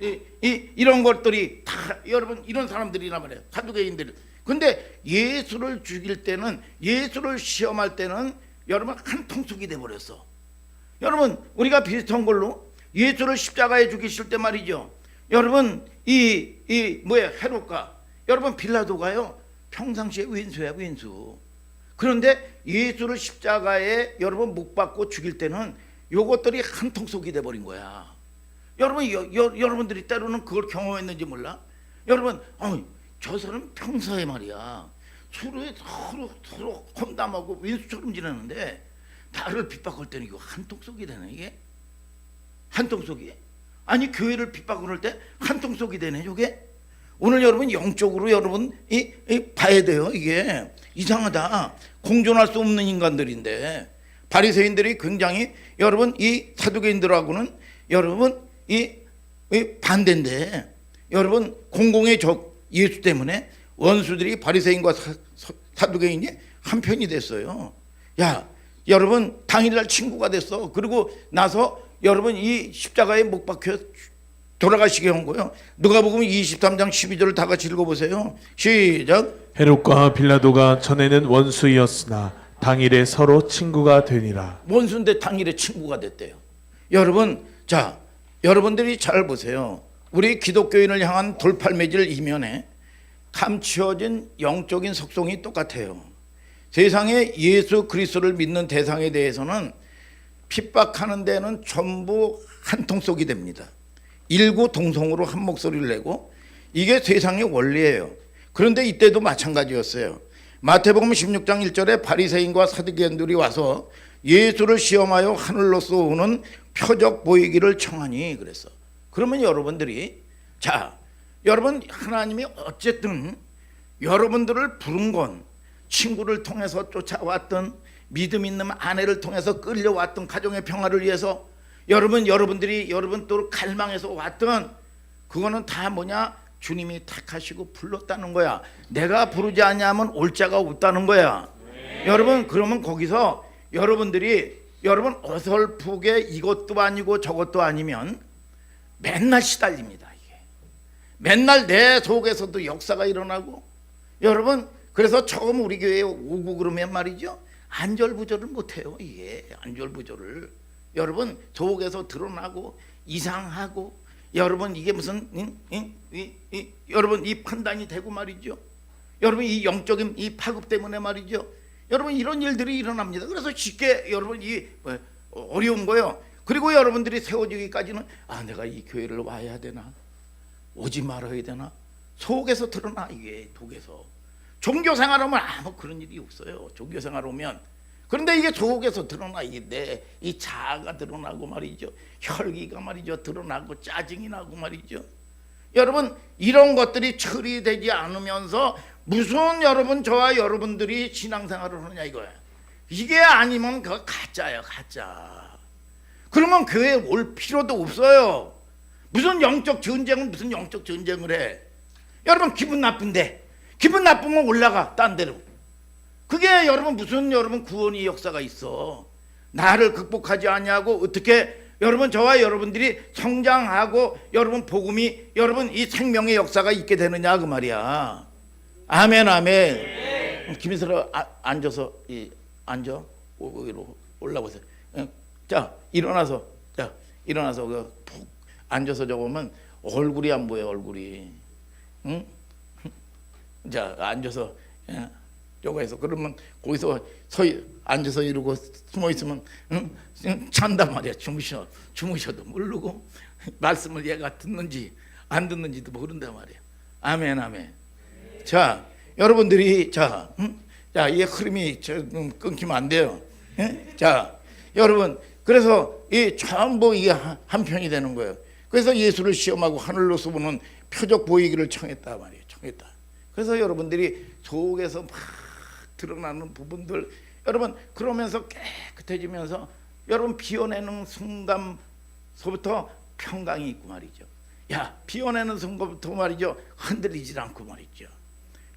이런 것들이 다 여러분 이런 사람들이란 말이에요. 사두개인들. 근데 예수를 죽일 때는 예수를 시험할 때는 여러분 한 통속이 돼 버렸어. 여러분 우리가 비슷한 걸로 예수를 십자가에 죽이실 때 말이죠. 여러분 헤롯과 여러분 빌라도가요 평상시에 왼수야 왼수. 그런데 예수를 십자가에 여러분 못 박고 죽일 때는 요것들이 한 통속이 돼 버린 거야. 여러분 여러분들이 때로는 그걸 경험했는지 몰라. 여러분 저 사람 평소에 말이야 서로 험담하고 왼수처럼 지내는데 나를 핍박할 때는 이거 한 통속이 되네. 이게 한 통속이 아니 교회를 핍박을 때 한 통속이 되네. 이게 오늘 여러분 영적으로 여러분 봐야 돼요. 이게 이상하다. 공존할 수 없는 인간들인데 바리새인들이 굉장히 여러분 이 사두개인들하고는 여러분 이 반대인데 여러분 공공의 적 예수 때문에 원수들이 바리새인과 사두개인이 한편이 됐어요. 야 여러분 당일날 친구가 됐어. 그리고 나서 여러분 이 십자가에 못 박혀 돌아가시게 한 거예요. 누가복음 23장 12절을 다 같이 읽어보세요. 시작. 헤롯과 빌라도가 전에는 원수이었으나 당일에 서로 친구가 되니라. 원수인데 당일에 친구가 됐대요. 여러분 자 여러분들이 잘 보세요. 우리 기독교인을 향한 돌팔매질 이면에 감추어진 영적인 속성이 똑같아요. 세상에 예수 그리스도를 믿는 대상에 대해서는 핍박하는 데는 전부 한 통속이 됩니다. 일구동성으로 한 목소리를 내고 이게 세상의 원리예요. 그런데 이때도 마찬가지였어요. 마태복음 16장 1절에 바리새인과 사두개인들이 와서 예수를 시험하여 하늘로서 오는 표적 보이기를 청하니 그랬어. 그러면 여러분들이 자 여러분 하나님이 어쨌든 여러분들을 부른 건 친구를 통해서 쫓아왔던 믿음 있는 아내를 통해서 끌려왔던 가정의 평화를 위해서 여러분들이 여러분 또 갈망해서 왔던 그거는 다 뭐냐 주님이 택하시고 불렀다는 거야. 내가 부르지 않냐면 올 자가 없다는 거야. 여러분 그러면 거기서 여러분들이 여러분 어설프게 이것도 아니고 저것도 아니면 맨날 시달립니다. 이게 맨날 내 속에서도 역사가 일어나고 여러분 그래서 처음 우리 교회에 오고 그러면 말이죠 안절부절을 못해요. 이게 안절부절을 여러분 속에서 드러나고 이상하고 여러분 이게 무슨 여러분 이 판단이 되고 말이죠. 여러분 이 영적인 이 파급 때문에 말이죠. 여러분 이런 일들이 일어납니다. 그래서 쉽게 여러분 이 어려운 거예요. 그리고 여러분들이 세워지기까지는 내가 이 교회를 와야 되나, 오지 말아야 되나, 속에서 드러나. 이게 독에서 종교생활 하면 아무 그런 일이 없어요. 종교생활 오면. 그런데 이게 속에서 드러나. 이게 이 자아가 드러나고 말이죠. 혈기가 말이죠 드러나고 짜증이 나고 말이죠. 여러분 이런 것들이 처리되지 않으면서 무슨 여러분 저와 여러분들이 신앙생활을 하느냐 이거예요. 이게 아니면 그거 가짜예요, 가짜. 그러면 교회에 올 필요도 없어요. 무슨 영적 전쟁은 무슨 영적 전쟁을 해. 여러분 기분 나쁜데, 기분 나쁘면 올라가 딴 데로. 그게 여러분 무슨 여러분 구원의 역사가 있어. 나를 극복하지 않냐고 어떻게 여러분 저와 여러분들이 성장하고 여러분 복음이 여러분 이 생명의 역사가 있게 되느냐 그 말이야. 아멘 아멘. 김인슬아 앉아서 앉아. 여기로 올라오세요. 자 일어나서 푹 앉아서 적으면 얼굴이 안 보여, 얼굴이. 응? 자 앉아서 요거해서 그러면 거기서 앉아서 이러고 숨어 있으면 잔단 말이야. 주무셔도 모르고 말씀을 얘가 듣는지 안 듣는지도 모른단 말이야. 아멘 아멘. 자 여러분들이 자 이게 흐름이 끊기면 안 돼요. 자 여러분 그래서 이 전부 이게 한편이 되는 거예요. 그래서 예수를 시험하고 하늘로서 보는 표적 보이기를 청했다 말이에요. 청했다. 그래서 여러분들이 속에서 막 드러나는 부분들 여러분 그러면서 깨끗해지면서 여러분 비워내는 순간서부터 평강이 있고 말이죠. 야 비워내는 순간부터 말이죠 흔들리지 않고 말이죠.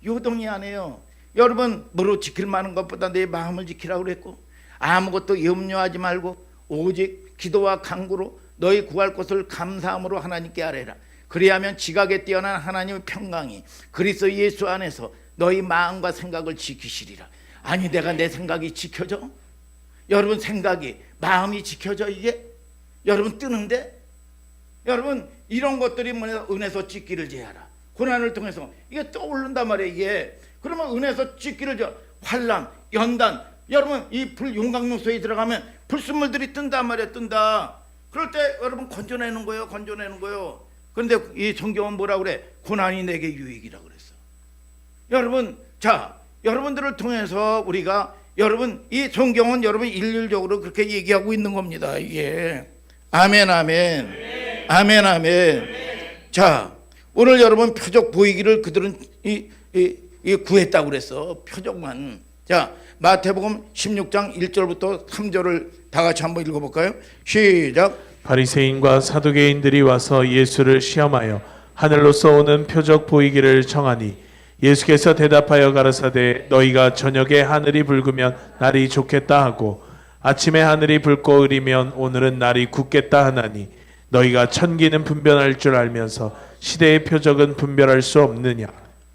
요동이 안 해요. 여러분 뭐로 지킬 만한 것보다 내 마음을 지키라고 그랬고 아무것도 염려하지 말고 오직 기도와 간구로 너희 구할 것을 감사함으로 하나님께 아뢰라. 그리하면 지각에 뛰어난 하나님의 평강이 그리스도 예수 안에서 너희 마음과 생각을 지키시리라. 아니 내가 내 생각이 지켜져? 여러분 생각이 마음이 지켜져? 이게 여러분 뜨는데 여러분 이런 것들이 은혜서 찍기를 제하라. 고난을 통해서 이게 떠오른단 말이에요. 이게 그러면 은혜서 찍기를 제 환난 연단 여러분 이 불 용광로소에 들어가면 불순물들이 뜬단 말이에요. 뜬다. 그럴 때 여러분 건져내는 거예요. 건져내는 거예요. 그런데 이 성경은 뭐라 그래? 고난이 내게 유익이라고 그랬어. 여러분 자 여러분들을 통해서 우리가 여러분 이 성경은 여러분 일률적으로 그렇게 얘기하고 있는 겁니다. 이게 아멘 아멘 아멘 아멘. 자 오늘 여러분 표적 보이기를 그들은 구했다고 그랬어. 표적만. 자 마태복음 16장 1절부터 3절을 다 같이 한번 읽어볼까요? 시작. 바리새인과 사두개인들이 와서 예수를 시험하여 하늘로서 오는 표적 보이기를 청하니 예수께서 대답하여 가라사대 너희가 저녁에 하늘이 붉으면 날이 좋겠다 하고 아침에 하늘이 붉고 흐리면 오늘은 날이 굳겠다 하나니 너희가 천기는 분별할 줄 알면서 시대의 표적은 분별할 수 없느냐.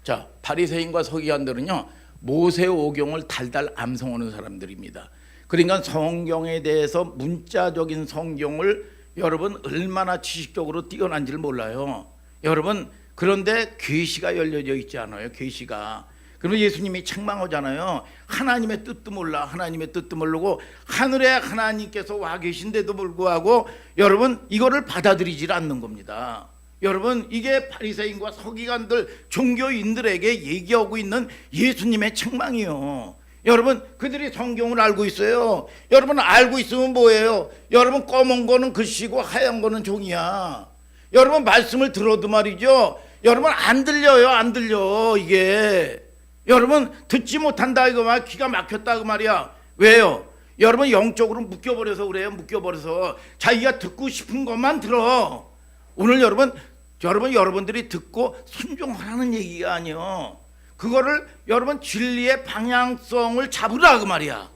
자 바리새인과 서기관들은요 모세 오경을 달달 암송하는 사람들입니다. 그러니까 성경에 대해서 문자적인 성경을 여러분 얼마나 지식적으로 뛰어난지를 몰라요. 여러분 그런데 계시가 열려져 있지 않아요. 계시가. 그러면 예수님이 책망하잖아요. 하나님의 뜻도 몰라. 하나님의 뜻도 모르고 하늘에 하나님께서 와 계신데도 불구하고 여러분 이거를 받아들이질 않는 겁니다. 여러분 이게 바리새인과 서기관들 종교인들에게 얘기하고 있는 예수님의 책망이요. 여러분 그들이 성경을 알고 있어요. 여러분 알고 있으면 뭐예요? 여러분 검은 거는 글씨고 하얀 거는 종이야. 여러분 말씀을 들어도 말이죠 여러분 안 들려요. 안 들려. 이게 여러분 듣지 못한다 이거 말 기가 막혔다 그 말이야. 왜요? 여러분 영적으로 묶여버려서 그래요. 묶여버려서 자기가 듣고 싶은 것만 들어. 오늘 여러분들이 듣고 순종하라는 얘기가 아니요. 그거를 여러분 진리의 방향성을 잡으라 그 말이야.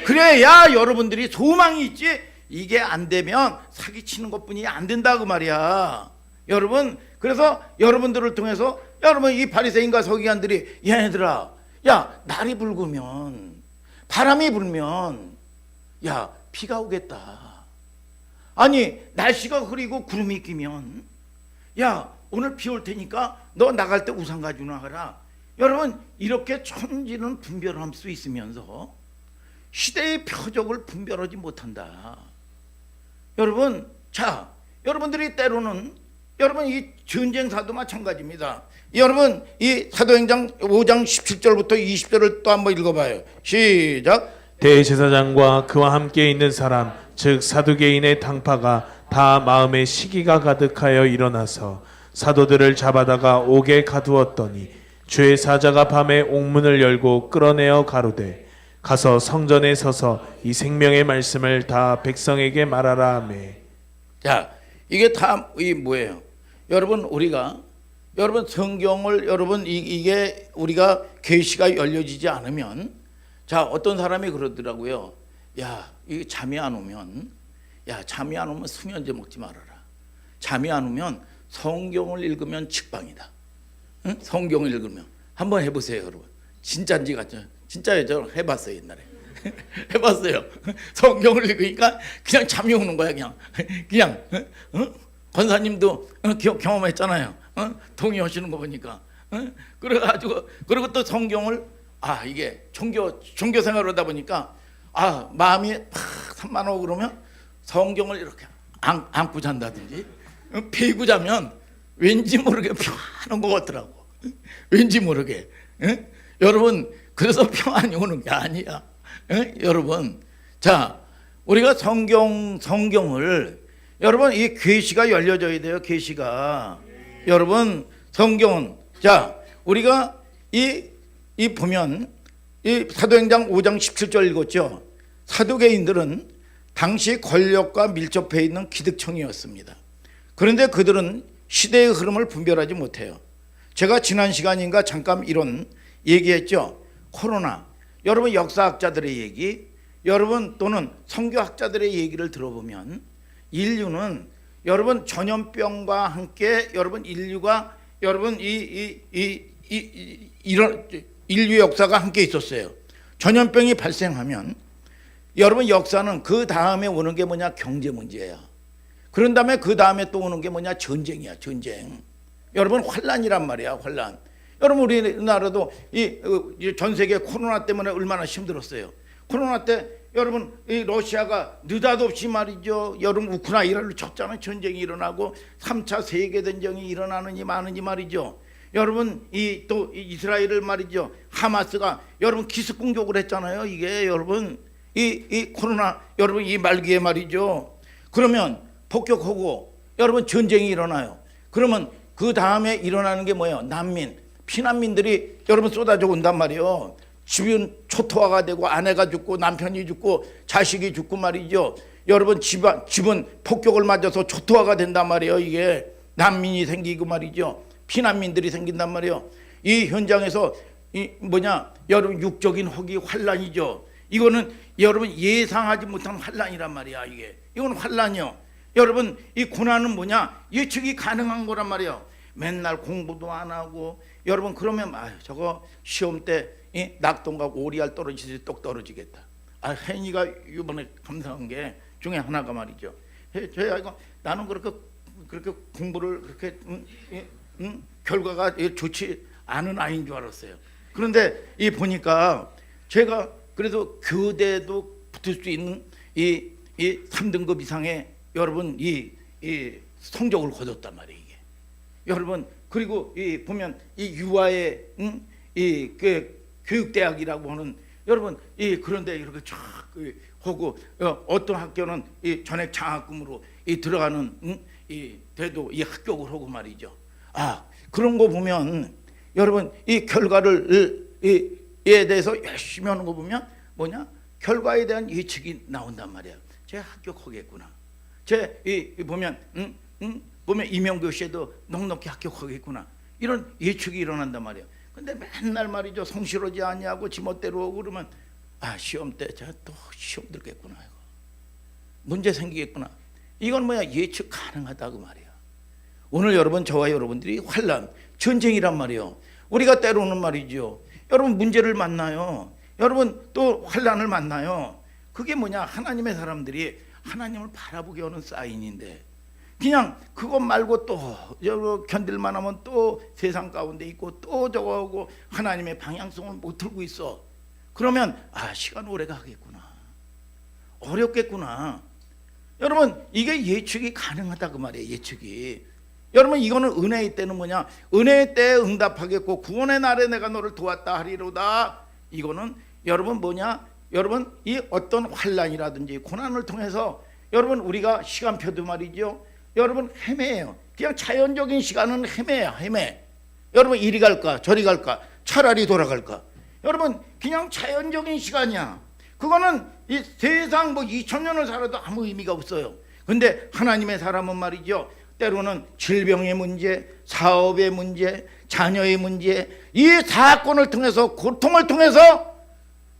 그래야 여러분들이 소망이 있지. 이게 안 되면 사기치는 것뿐이 안 된다 그 말이야. 여러분 그래서 여러분들을 통해서 여러분 이 바리새인과 서기관들이 얘네들아 야 날이 붉으면 바람이 불면 야 비가 오겠다. 아니 날씨가 흐리고 구름이 끼면 야 오늘 비 올 테니까 너 나갈 때 우산 가지고 나가라. 여러분 이렇게 천지는 분별할 수 있으면서 시대의 표적을 분별하지 못한다. 여러분, 자, 여러분들이 때로는 여러분 이 전쟁사도 마찬가지입니다. 여러분 이 사도행전 5장 17절부터 20절을 또 한번 읽어봐요. 시작. 대제사장과 그와 함께 있는 사람 즉 사두개인의 당파가 다 마음에 시기가 가득하여 일어나서 사도들을 잡아다가 옥에 가두었더니 주의 사자가 밤에 옥문을 열고 끌어내어 가로되 가서 성전에 서서 이 생명의 말씀을 다 백성에게 말하라 하매. 자, 이게 다 이 뭐예요? 여러분 우리가 여러분 성경을 여러분 이게 우리가 계시가 열려지지 않으면 자 어떤 사람이 그러더라고요. 야, 이 잠이 안 오면 수면제 먹지 말아라. 잠이 안 오면 성경을 읽으면 직방이다. 응? 성경을 읽으면 한번 해보세요, 여러분. 진짜인지 가짜? 진짜요, 저 해봤어요 옛날에. 해봤어요. 성경을 읽으니까 그냥 잠이 오는 거야, 그냥. 권사님도 경험했잖아요. 동의하시는 거 보니까. 그래가지고 그리고 또 성경을 이게 종교 생활을 하다 보니까 마음이 팍 산만하고 그러면 성경을 이렇게 안고 잔다든지 베이고 자면 왠지 모르게 평안한 것 같더라고. 왠지 모르게. 여러분 그래서 평안이 오는 게 아니야. 여러분 자 우리가 성경을 여러분 이 계시가 열려져야 돼요. 계시가 여러분 성경은 자 우리가 이 보면 이 사도행전 5장 17절 읽었죠. 사두개인들은 당시 권력과 밀접해 있는 기득청이었습니다. 그런데 그들은 시대의 흐름을 분별하지 못해요. 제가 지난 시간인가 잠깐 이런 얘기했죠. 코로나 여러분 역사학자들의 얘기 여러분 또는 선교학자들의 얘기를 들어보면 인류는 여러분 전염병과 함께 여러분 인류가 여러분 이런 인류 역사가 함께 있었어요. 전염병이 발생하면 여러분 역사는 그 다음에 오는 게 뭐냐 경제 문제야. 그런 다음에 그 다음에 또 오는 게 뭐냐 전쟁이야. 전쟁. 여러분 환란이란 말이야. 환란. 여러분 우리나라도 전 세계 코로나 때문에 얼마나 힘들었어요. 코로나 때 여러분 이 러시아가 느닷없이 말이죠. 여러분 우크라이나를 쳤잖아요. 전쟁이 일어나고 3차 세계대전이 일어나느니 마느니 말이죠. 여러분 또 이스라엘을 말이죠. 하마스가 여러분 기습 공격을 했잖아요. 이게 여러분 이 코로나 여러분 이 말기에 말이죠. 그러면 폭격하고 여러분 전쟁이 일어나요. 그러면 그 다음에 일어나는 게 뭐예요? 난민, 피난민들이 여러분 쏟아져 온단 말이에요. 집은 초토화가 되고 아내가 죽고 남편이 죽고 자식이 죽고 말이죠. 여러분 집은 폭격을 맞아서 초토화가 된단 말이에요. 이게 난민이 생기고 말이죠. 피난민들이 생긴단 말이에요. 이 현장에서 여러분 육적인 허기 환란이죠. 이거는 여러분 예상하지 못한 환란이란 말이야. 이건 환란이요. 여러분 이 고난은 뭐냐? 예측이 가능한 거란 말이에요. 맨날 공부도 안 하고 여러분 그러면 저거 시험 때 낙동과 오리알 떨어지듯이 똑 떨어지겠다. 혜인이가 이번에 감사한 게 중에 하나가 말이죠. 이거 나는 그렇게 공부를 그렇게 결과가 좋지 않은 아이인 줄 알았어요. 그런데 보니까 제가 그래도 교대도 붙을 수 있는 이 3등급 이상의 여러분 이 성적을 거뒀단 말이에요. 이게 여러분 그리고 보면 이 유아의 교육대학이라고 하는 여러분 그런데 이렇게 쫙 하고 어떤 학교는 전액 장학금으로 들어가는 돼도 합격을 하고 말이죠. 그런 거 보면 여러분 이 결과를 에 대해서 열심히 하는 거 보면 뭐냐 결과에 대한 예측이 나온단 말이야. 쟤 합격하겠구나. 쟤 보면 이명교 씨도 넉넉히 합격하겠구나. 이런 예측이 일어난단 말이야. 근데 맨날 말이죠 성실하지 아니하고 지멋대로 오고 그러면 시험 때 제가 또 시험 들겠구나. 이거 문제 생기겠구나. 이건 뭐야 예측 가능하다고 말이야. 오늘 여러분 저와 여러분들이 환란 전쟁이란 말이에요. 우리가 때로는 말이죠. 여러분 문제를 만나요. 여러분 또 환란을 만나요. 그게 뭐냐 하나님의 사람들이 하나님을 바라보게 하는 사인인데 그냥 그것 말고 또 견딜만 하면 또 세상 가운데 있고 또 저거 하고 하나님의 방향성을 못 들고 있어. 그러면 시간 오래 가겠구나. 어렵겠구나. 여러분 이게 예측이 가능하다 그 말이에요. 예측이. 여러분 이거는 은혜의 때는 뭐냐? 은혜의 때에 응답하겠고 구원의 날에 내가 너를 도왔다 하리로다. 이거는 여러분 뭐냐? 여러분 이 어떤 환난이라든지 고난을 통해서 여러분 우리가 시간표도 말이죠. 여러분 헤매요. 그냥 자연적인 시간은 헤매야 헤매. 여러분 이리 갈까 저리 갈까 차라리 돌아갈까. 여러분 그냥 자연적인 시간이야. 그거는 이 세상 뭐 2000년을 살아도 아무 의미가 없어요. 근데 하나님의 사람은 말이죠. 때로는 질병의 문제, 사업의 문제, 자녀의 문제, 이 사건을 통해서 고통을 통해서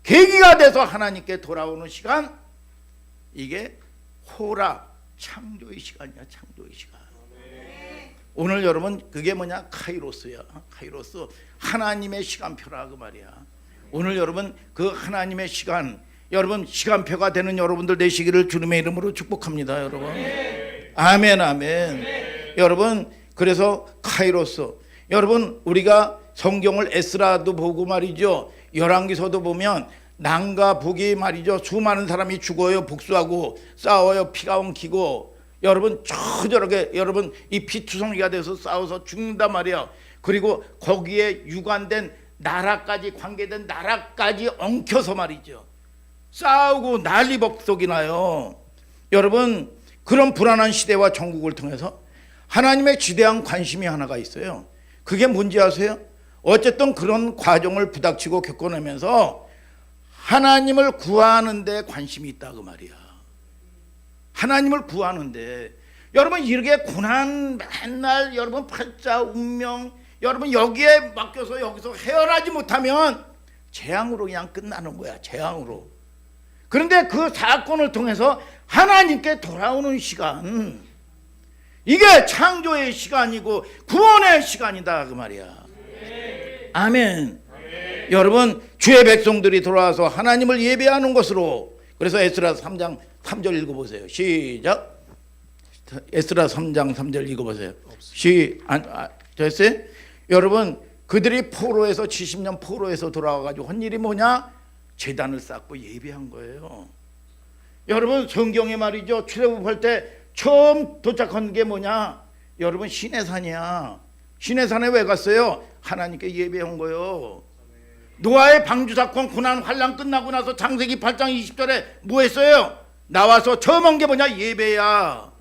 계기가 돼서 하나님께 돌아오는 시간, 이게 호라 창조의 시간이야. 창조의 시간. 오늘 여러분 그게 뭐냐? 카이로스야. 카이로스 하나님의 시간표라 그 말이야. 오늘 여러분 그 하나님의 시간, 여러분 시간표가 되는 여러분들 되시기를 주님의 이름으로 축복합니다. 여러분 아멘 아멘. 여러분 그래서 카이로스, 여러분 우리가 성경을 에스라도 보고 말이죠, 열왕기서도 보면 남과 북이 말이죠 수많은 사람이 죽어요. 복수하고 싸워요. 피가 엉키고 여러분 저저렇게 여러분 이 피투성이가 돼서 싸워서 죽는단 말이야. 그리고 거기에 유관된 나라까지, 관계된 나라까지 엉켜서 말이죠 싸우고 난리법석이 나요. 여러분 그런 불안한 시대와 전국을 통해서 하나님의 지대한 관심이 하나가 있어요. 그게 뭔지 아세요? 어쨌든 그런 과정을 부닥치고 겪어내면서 하나님을 구하는 데 관심이 있다 그 말이야. 하나님을 구하는데 여러분 이렇게 고난 맨날 여러분 팔자 운명 여러분 여기에 맡겨서 여기서 헤어나지 못하면 재앙으로 그냥 끝나는 거야. 재앙으로. 그런데 그 사건을 통해서 하나님께 돌아오는 시간, 이게 창조의 시간이고 구원의 시간이다 그 말이야. 아멘. 여러분 주의 백성들이 돌아와서 하나님을 예배하는 것으로, 그래서 에스라 3장 3절 읽어보세요. 시작. 에스라 3장 3절 읽어보세요. 됐어요? 여러분 그들이 포로에서 70년 포로에서 돌아와가지고 한 일이 뭐냐? 제단을 쌓고 예배한 거예요. 여러분 성경에 말이죠 출애굽할 때 처음 도착한 게 뭐냐? 여러분 시내산이야. 시내산에 왜 갔어요? 하나님께 예배한 거예요. 노아의 방주 사건 고난 환난 끝나고 나서 창세기 8장 20절에 뭐 했어요? 나와서 처음 한 게 뭐냐? 예배야.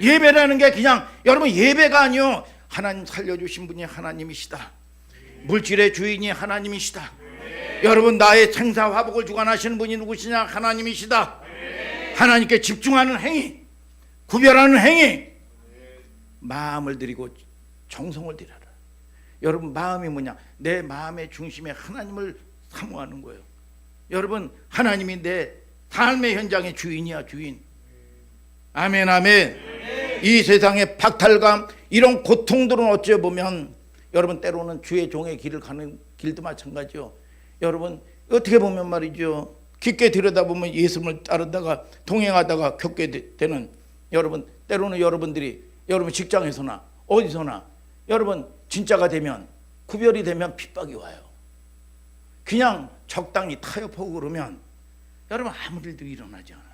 예배라는 게 그냥 여러분 예배가 아니요, 하나님 살려주신 분이 하나님이시다. 물질의 주인이 하나님이시다. 여러분 나의 생사 화복을 주관하시는 분이 누구시냐? 하나님이시다. 하나님께 집중하는 행위, 구별하는 행위, 마음을 드리고 정성을 드려라. 여러분 마음이 뭐냐? 내 마음의 중심에 하나님을 사모하는 거예요. 여러분 하나님이 내 삶의 현장의 주인이야. 주인. 아멘 아멘. 이 세상의 박탈감, 이런 고통들은 어찌 보면 여러분 때로는 주의 종의 길을 가는 길도 마찬가지요. 여러분 어떻게 보면 말이죠, 깊게 들여다보면 예수님을 따르다가 동행하다가 겪게 되는, 여러분 때로는 여러분들이 여러분 직장에서나 어디서나 여러분 진짜가 되면, 구별이 되면 핍박이 와요. 그냥 적당히 타협하고 그러면 여러분 아무 일도 일어나지 않아요.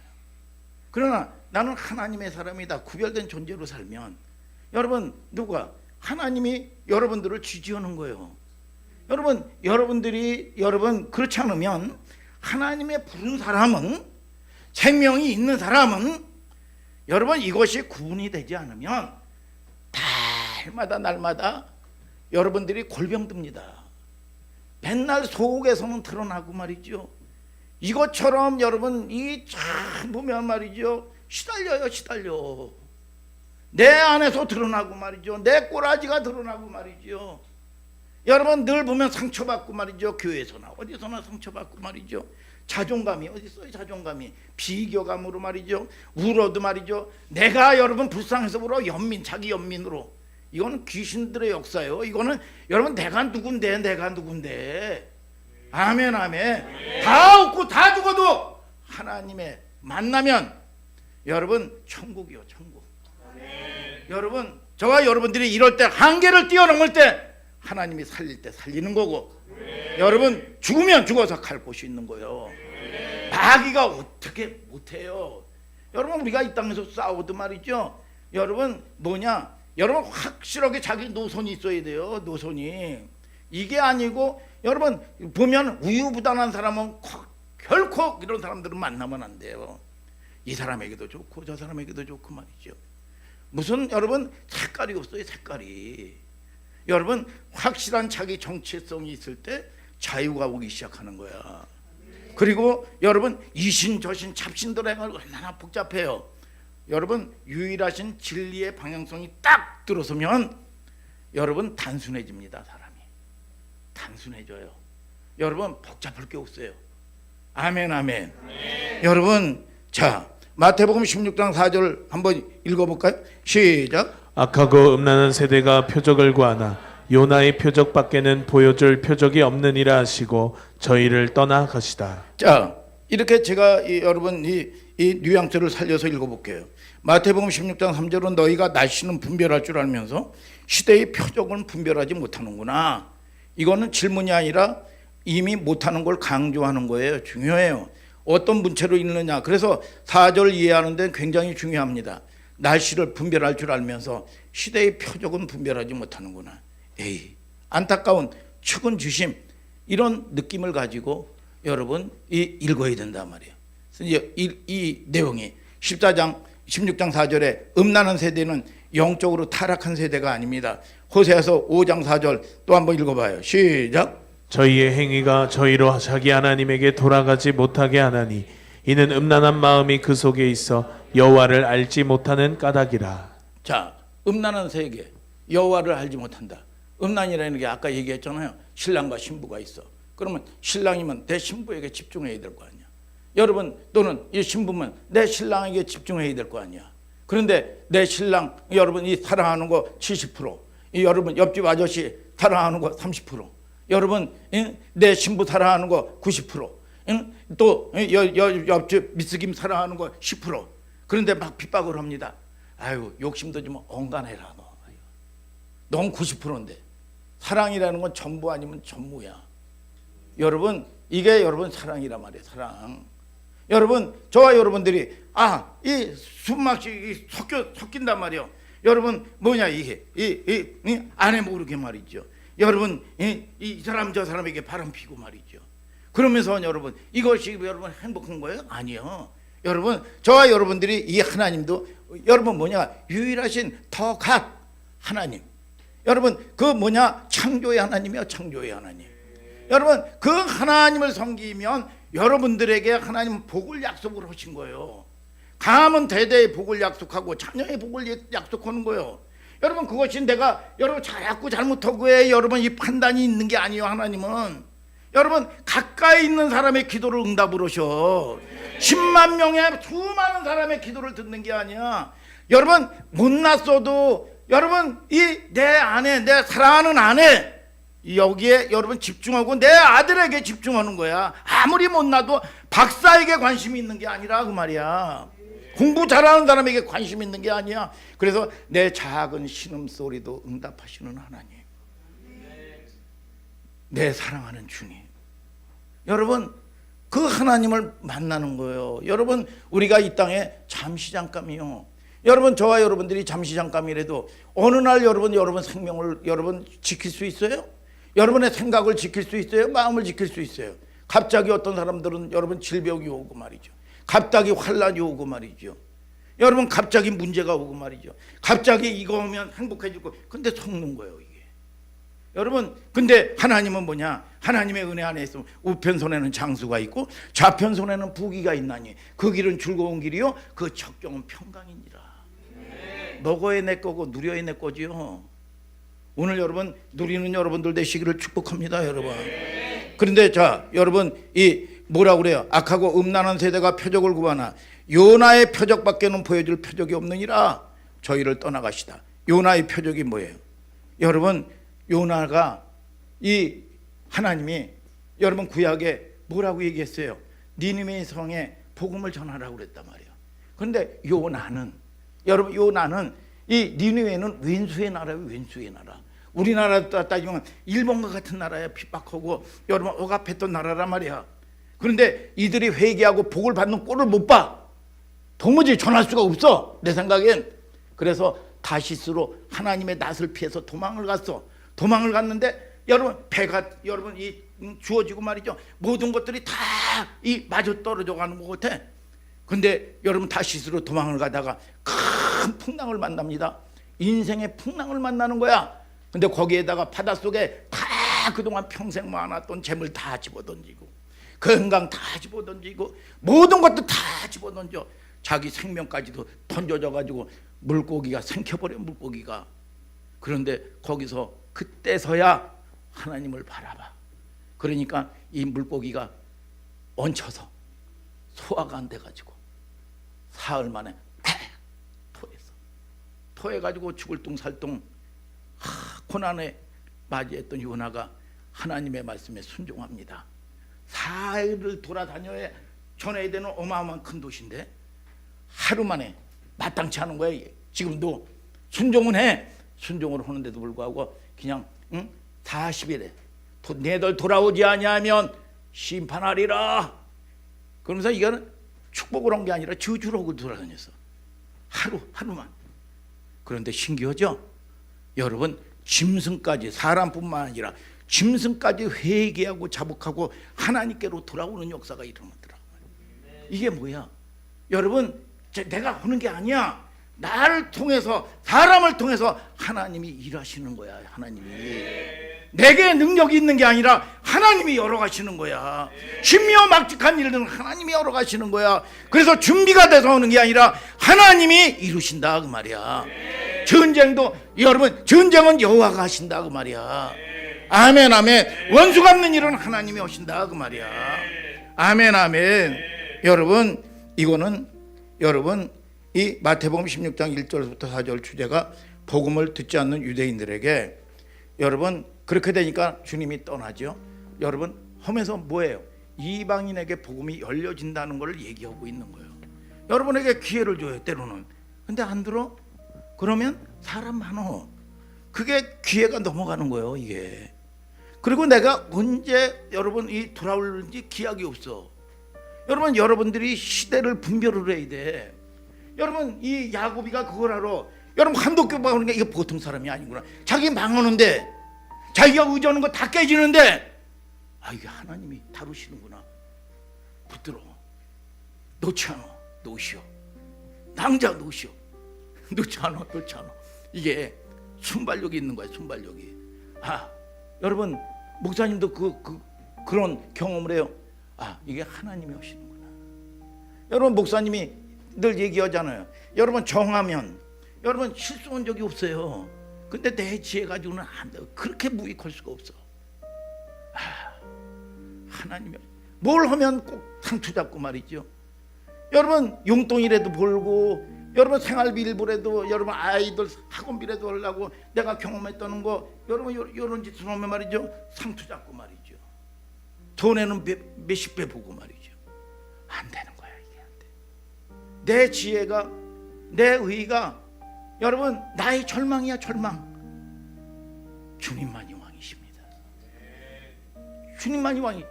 그러나 나는 하나님의 사람이다, 구별된 존재로 살면 여러분 누가? 하나님이 여러분들을 지지하는 거예요. 여러분들이 여러분 그렇지 않으면, 하나님의 부른 사람은, 생명이 있는 사람은 여러분 이것이 구분이 되지 않으면 날마다 여러분들이 골병듭니다. 맨날 속에서는 드러나고 말이죠. 이것처럼 여러분 이 참 보면 말이죠 시달려. 내 안에서 드러나고 말이죠. 내 꼬라지가 드러나고 말이죠. 여러분 늘 보면 상처받고 말이죠. 교회에서나 어디서나 상처받고 말이죠. 자존감이 어디 있어요? 자존감이 비교감으로 말이죠. 울어도 말이죠. 내가 여러분 불쌍해서 울어. 자기 연민으로. 이거는 귀신들의 역사예요. 이거는 여러분 내가 누군데. 아멘 아멘. 다 없고 다 죽어도 하나님의 만나면 여러분 천국이요, 천국. 여러분 저와 여러분들이 이럴 때, 한계를 뛰어넘을 때 하나님이 살릴 때 살리는 거고, 여러분 죽으면 죽어서 갈 곳이 있는 거예요. 마귀가 어떻게 못해요. 여러분 우리가 이 땅에서 싸워도 말이죠. 여러분 뭐냐? 여러분 확실하게 자기 노선이 있어야 돼요. 노선이. 이게 아니고 여러분 보면 우유부단한 사람은 결코 이런 사람들은 만나면 안 돼요. 이 사람에게도 좋고 저 사람에게도 좋고 말이죠. 무슨 여러분 색깔이 없어요. 색깔이. 여러분 확실한 자기 정체성이 있을 때 자유가 오기 시작하는 거야. 그리고 여러분 이신 저신 잡신들의 행을 얼마나 복잡해요. 여러분 유일하신 진리의 방향성이 딱 들어서면 여러분 단순해집니다. 사람이 단순해져요. 여러분 복잡할 게 없어요. 아멘 아멘. 여러분 자 마태복음 16장 4절 한번 읽어볼까요? 시작. 악하고 음란한 세대가 표적을 구하나 요나의 표적밖에는 보여줄 표적이 없느니라 하시고 저희를 떠나가시다. 자 이렇게 제가 여러분 이 뉘앙스를 살려서 읽어볼게요. 마태복음 16장 3절은 너희가 날씨는 분별할 줄 알면서 시대의 표적은 분별하지 못하는구나. 이거는 질문이 아니라 이미 못하는 걸 강조하는 거예요. 중요해요. 어떤 문체로 읽느냐. 그래서 4절 이해하는 데는 굉장히 중요합니다. 날씨를 분별할 줄 알면서 시대의 표적은 분별하지 못하는구나. 에이, 안타까운 측은주심 이런 느낌을 가지고 여러분 읽어야 된단 말이에요. 이 내용이 14장 16장 4절에 음란한 세대는 영적으로 타락한 세대가 아닙니다. 호세아서 5장 4절 또 한번 읽어봐요. 시작. 저희의 행위가 저희로 자기 하나님에게 돌아가지 못하게 하나니 이는 음란한 마음이 그 속에 있어 여호와를 알지 못하는 까닭이라. 자, 음란한 세계 여호와를 알지 못한다. 음란이라는 게 아까 얘기했잖아요. 신랑과 신부가 있어. 그러면 신랑이면 내 신부에게 집중해야 될 거 아니야. 여러분 또는 이 신부면 내 신랑에게 집중해야 될 거 아니야. 그런데 내 신랑 여러분 이 사랑하는 거 70%, 이 여러분 옆집 아저씨 사랑하는 거 30%, 여러분 내 신부 사랑하는 거 90%, 또 옆집 미스김 사랑하는 거 10%. 그런데 막 핍박을 합니다. 아유 욕심도 좀 엉간해라 너. 넌 90%인데 사랑이라는 건 전부 아니면 전무야. 여러분 이게 여러분 사랑이란 말이에요. 사랑. 여러분 저와 여러분들이 이 숨막이 섞인단 말이에요. 여러분 뭐냐 이게 이 아내 모르게 말이죠. 여러분 이 사람 저 사람에게 바람 피고 말이죠. 그러면서 여러분 이것이 여러분 행복한 거예요? 아니요. 여러분 저와 여러분들이 이 하나님도 여러분 뭐냐 유일하신 더 갓 하나님. 여러분 그 뭐냐 창조의 하나님이요. 창조의 하나님. 여러분 그 하나님을 섬기면 여러분들에게 하나님은 복을 약속을 하신 거예요. 가문 대대의 복을 약속하고 자녀의 복을 약속하는 거예요. 여러분 그것이 내가 여러분 자꾸 잘못하고에 여러분 이 판단이 있는 게 아니에요. 하나님은 여러분 가까이 있는 사람의 기도를 응답을 하셔. 10만 명의 수많은 사람의 기도를 듣는 게 아니야. 여러분 못났어도 여러분 이 내 아내 내 사랑하는 아내 여기에 여러분 집중하고 내 아들에게 집중하는 거야. 아무리 못나도 박사에게 관심이 있는 게 아니라 그 말이야. 공부 잘하는 사람에게 관심 있는 게 아니야. 그래서 내 작은 신음소리도 응답하시는 하나님, 내 사랑하는 주님. 여러분 그 하나님을 만나는 거예요. 여러분 우리가 이 땅에 잠시 잠깐이요. 여러분 저와 여러분들이 잠시 잠깐이라도 어느 날 여러분 생명을 여러분 지킬 수 있어요? 여러분의 생각을 지킬 수 있어요? 마음을 지킬 수 있어요? 갑자기 어떤 사람들은 여러분 질병이 오고 말이죠. 갑자기 환란이 오고 말이죠. 여러분 갑자기 문제가 오고 말이죠. 갑자기 이거 오면 행복해지고 근데 속는 거예요 이게. 여러분 근데 하나님은 뭐냐? 하나님의 은혜 안에 있으면 우편손에는 장수가 있고 좌편손에는 부귀가 있나니 그 길은 즐거운 길이요 그 적경은 평강이니라. 먹어야 내 거고 누려야 내 거지요. 오늘 여러분 누리는 여러분들 되시기를 축복합니다 여러분. 그런데 자 여러분 이 뭐라고 그래요? 악하고 음란한 세대가 표적을 구하나 요나의 표적밖에는 보여줄 표적이 없느니라 저희를 떠나가시다. 요나의 표적이 뭐예요? 여러분 요나가 이 하나님이 여러분 구약에 뭐라고 얘기했어요? 니느웨 성에 복음을 전하라고 그랬단 말이에요. 그런데 요나는 여러분 요나는 이 니느웨는 왼수의 나라예요. 왼수의 나라. 우리나라 따지면 일본과 같은 나라에 핍박하고 여러분 억압했던 나라란 말이야. 그런데 이들이 회개하고 복을 받는 꼴을 못 봐. 도무지 전할 수가 없어, 내 생각엔. 그래서 다시스로 하나님의 낯을 피해서 도망을 갔어. 도망을 갔는데 여러분, 배가 여러분 이 주어지고 말이죠, 모든 것들이 다 이 마저 떨어져 가는 것 같아. 근데 여러분, 다시스로 도망을 가다가 큰 풍랑을 만납니다. 인생의 풍랑을 만나는 거야. 근데 거기에다가 바닷속에 다 그동안 평생 모아놨던 재물 다 집어던지고, 건강 다 집어던지고, 모든 것도 다 집어던져. 자기 생명까지도 던져져 가지고 물고기가 생겨버려, 물고기가. 그런데 거기서 그때서야 하나님을 바라봐. 그러니까 이 물고기가 얹혀서 소화가 안 돼가지고 사흘 만에 토했어. 토해가지고 죽을 둥살둥 고난에 맞이했던 요나가 하나님의 말씀에 순종합니다. 사흘을 돌아다녀야 전해야 되는 어마어마한 큰 도시인데 하루 만에 마땅치 않은 거야. 지금도 순종은 해. 순종을 하는데도 불구하고 그냥 40일에 내들 돌아오지 아니하면 심판하리라. 그러면서 이거는 축복을 한 게 아니라 저주로 돌아다녔어. 하루만. 그런데 신기하죠? 여러분, 짐승까지, 사람뿐만 아니라 짐승까지 회개하고 자복하고 하나님께로 돌아오는 역사가 일어나더라고요. 이게 뭐야? 여러분, 내가 하는 게 아니야. 나를 통해서, 사람을 통해서 하나님이 일하시는 거야. 하나님이 내게 능력이 있는 게 아니라 하나님이 열어가시는 거야. 신묘 막직한 일들은 하나님이 열어가시는 거야. 그래서 준비가 돼서 오는 게 아니라 하나님이 이루신다 그 말이야. 전쟁도 여러분, 전쟁은 여호와가 하신다 그 말이야. 아멘, 아멘. 원수 갚는 일은 하나님이 하신다 그 말이야. 아멘, 아멘. 여러분, 이거는 여러분, 이 마태복음 16장 1절부터 4절 주제가 복음을 듣지 않는 유대인들에게, 여러분 그렇게 되니까 주님이 떠나죠. 여러분, 하면서 뭐예요? 이방인에게 복음이 열려진다는 걸 얘기하고 있는 거예요. 여러분에게 기회를 줘요, 때로는. 근데 안 들어? 그러면 사람 많어. 그게 기회가 넘어가는 거예요, 이게. 그리고 내가 언제 여러분 이 돌아올지 기약이 없어. 여러분, 여러분들이 시대를 분별을 해야 돼. 여러분, 이 야고비가 그걸 알아. 여러분, 한독교가 오는 게 이게 보통 사람이 아니구나. 자기 망하는데, 자기가 의지하는 거 다 깨지는데, 아, 이게 하나님이 다루시는구나. 붙들어. 놓지 않아. 놓으시오. 낭자 놓으시오. 놓지 않아. 놓지 않아. 이게 순발력이 있는 거야. 순발력이. 아, 여러분, 목사님도 그런 경험을 해요. 아, 이게 하나님이 하시는구나. 여러분, 목사님이 늘 얘기하잖아요. 여러분, 정하면 여러분 실수한 적이 없어요. 근데 내 지혜 가지고는 안 돼. 그렇게 무익할 수가 없어. 하나님이 뭘 하면 꼭 상투 잡고 말이죠. 여러분, 용돈이라도 벌고, 여러분 생활비 일부라도, 여러분 아이들 학원비라도 하려고 내가 경험했다는 거, 여러분 이런 짓을 하면 말이죠, 상투 잡고 말이죠. 돈에는 몇십 배 보고 말이죠. 안 되는 거야, 이게 안 돼. 내 지혜가, 내 의가, 여러분 나의 절망이야, 절망. 주님만이 왕이십니다. 주님만이 왕이.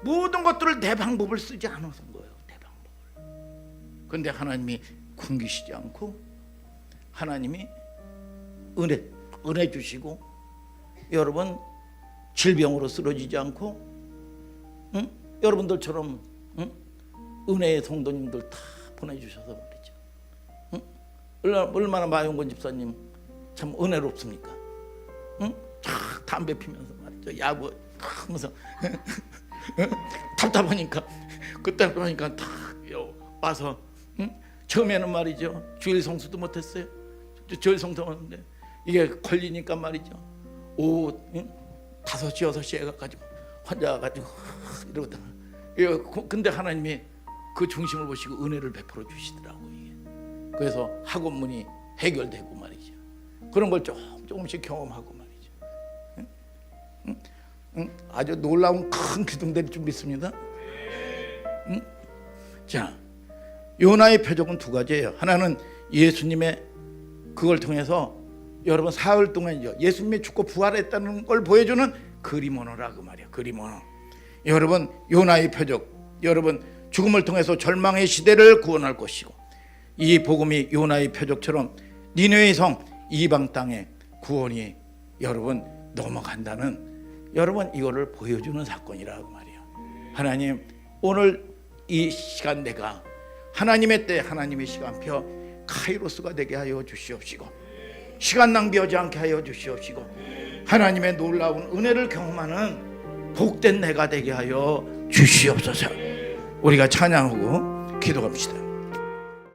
모든 것들을 내 방법을 쓰지 않아서 거예요, 내 방법을. 그런데 하나님이 굶기시지 않고, 하나님이 은혜 주시고, 여러분 질병으로 쓰러지지 않고, 응? 여러분들처럼 은혜의 성도님들 다 보내주셔서 말이죠. 응? 얼마나 마용건 집사님 참 은혜롭습니까? 응? 쫙 담배 피면서 말이죠, 야구 하면서 답답하니까, 그때 보니까 다 와서, 응? 처음에는 말이죠, 주일 성수도 못했어요. 주일 성수하는데 이게 걸리니까 말이죠, 오후 5시 6시에 가지고 혼자 와가지고 이러다가, 근데 하나님이 그 중심을 보시고 은혜를 베풀어 주시더라고. 이게 그래서 학원문이 해결되고 말이죠. 그런 걸 조금씩 경험하고 말이죠. 아주 놀라운 큰 기둥들이 좀 있습니다. 자, 요나의 표적은 두 가지예요. 하나는 예수님의 그걸 통해서 여러분 사흘 동안이죠, 예수님이 죽고 부활했다는 걸 보여주는 그림 언어라 그 말이야. 그림 언어. 여러분, 요나의 표적, 여러분 죽음을 통해서 절망의 시대를 구원할 것이고, 이 복음이 요나의 표적처럼 니느웨의 성 이방 땅에 구원이 여러분 넘어간다는, 여러분 이거를 보여주는 사건이라고 말이에요. 하나님, 오늘 이 시간 내가 하나님의 때 하나님의 시간표 카이로스가 되게 하여 주시옵시고, 시간 낭비하지 않게 하여 주시옵시고, 하나님의 놀라운 은혜를 경험하는 복된 내가 되게 하여 주시옵소서. 우리가 찬양하고 기도합시다.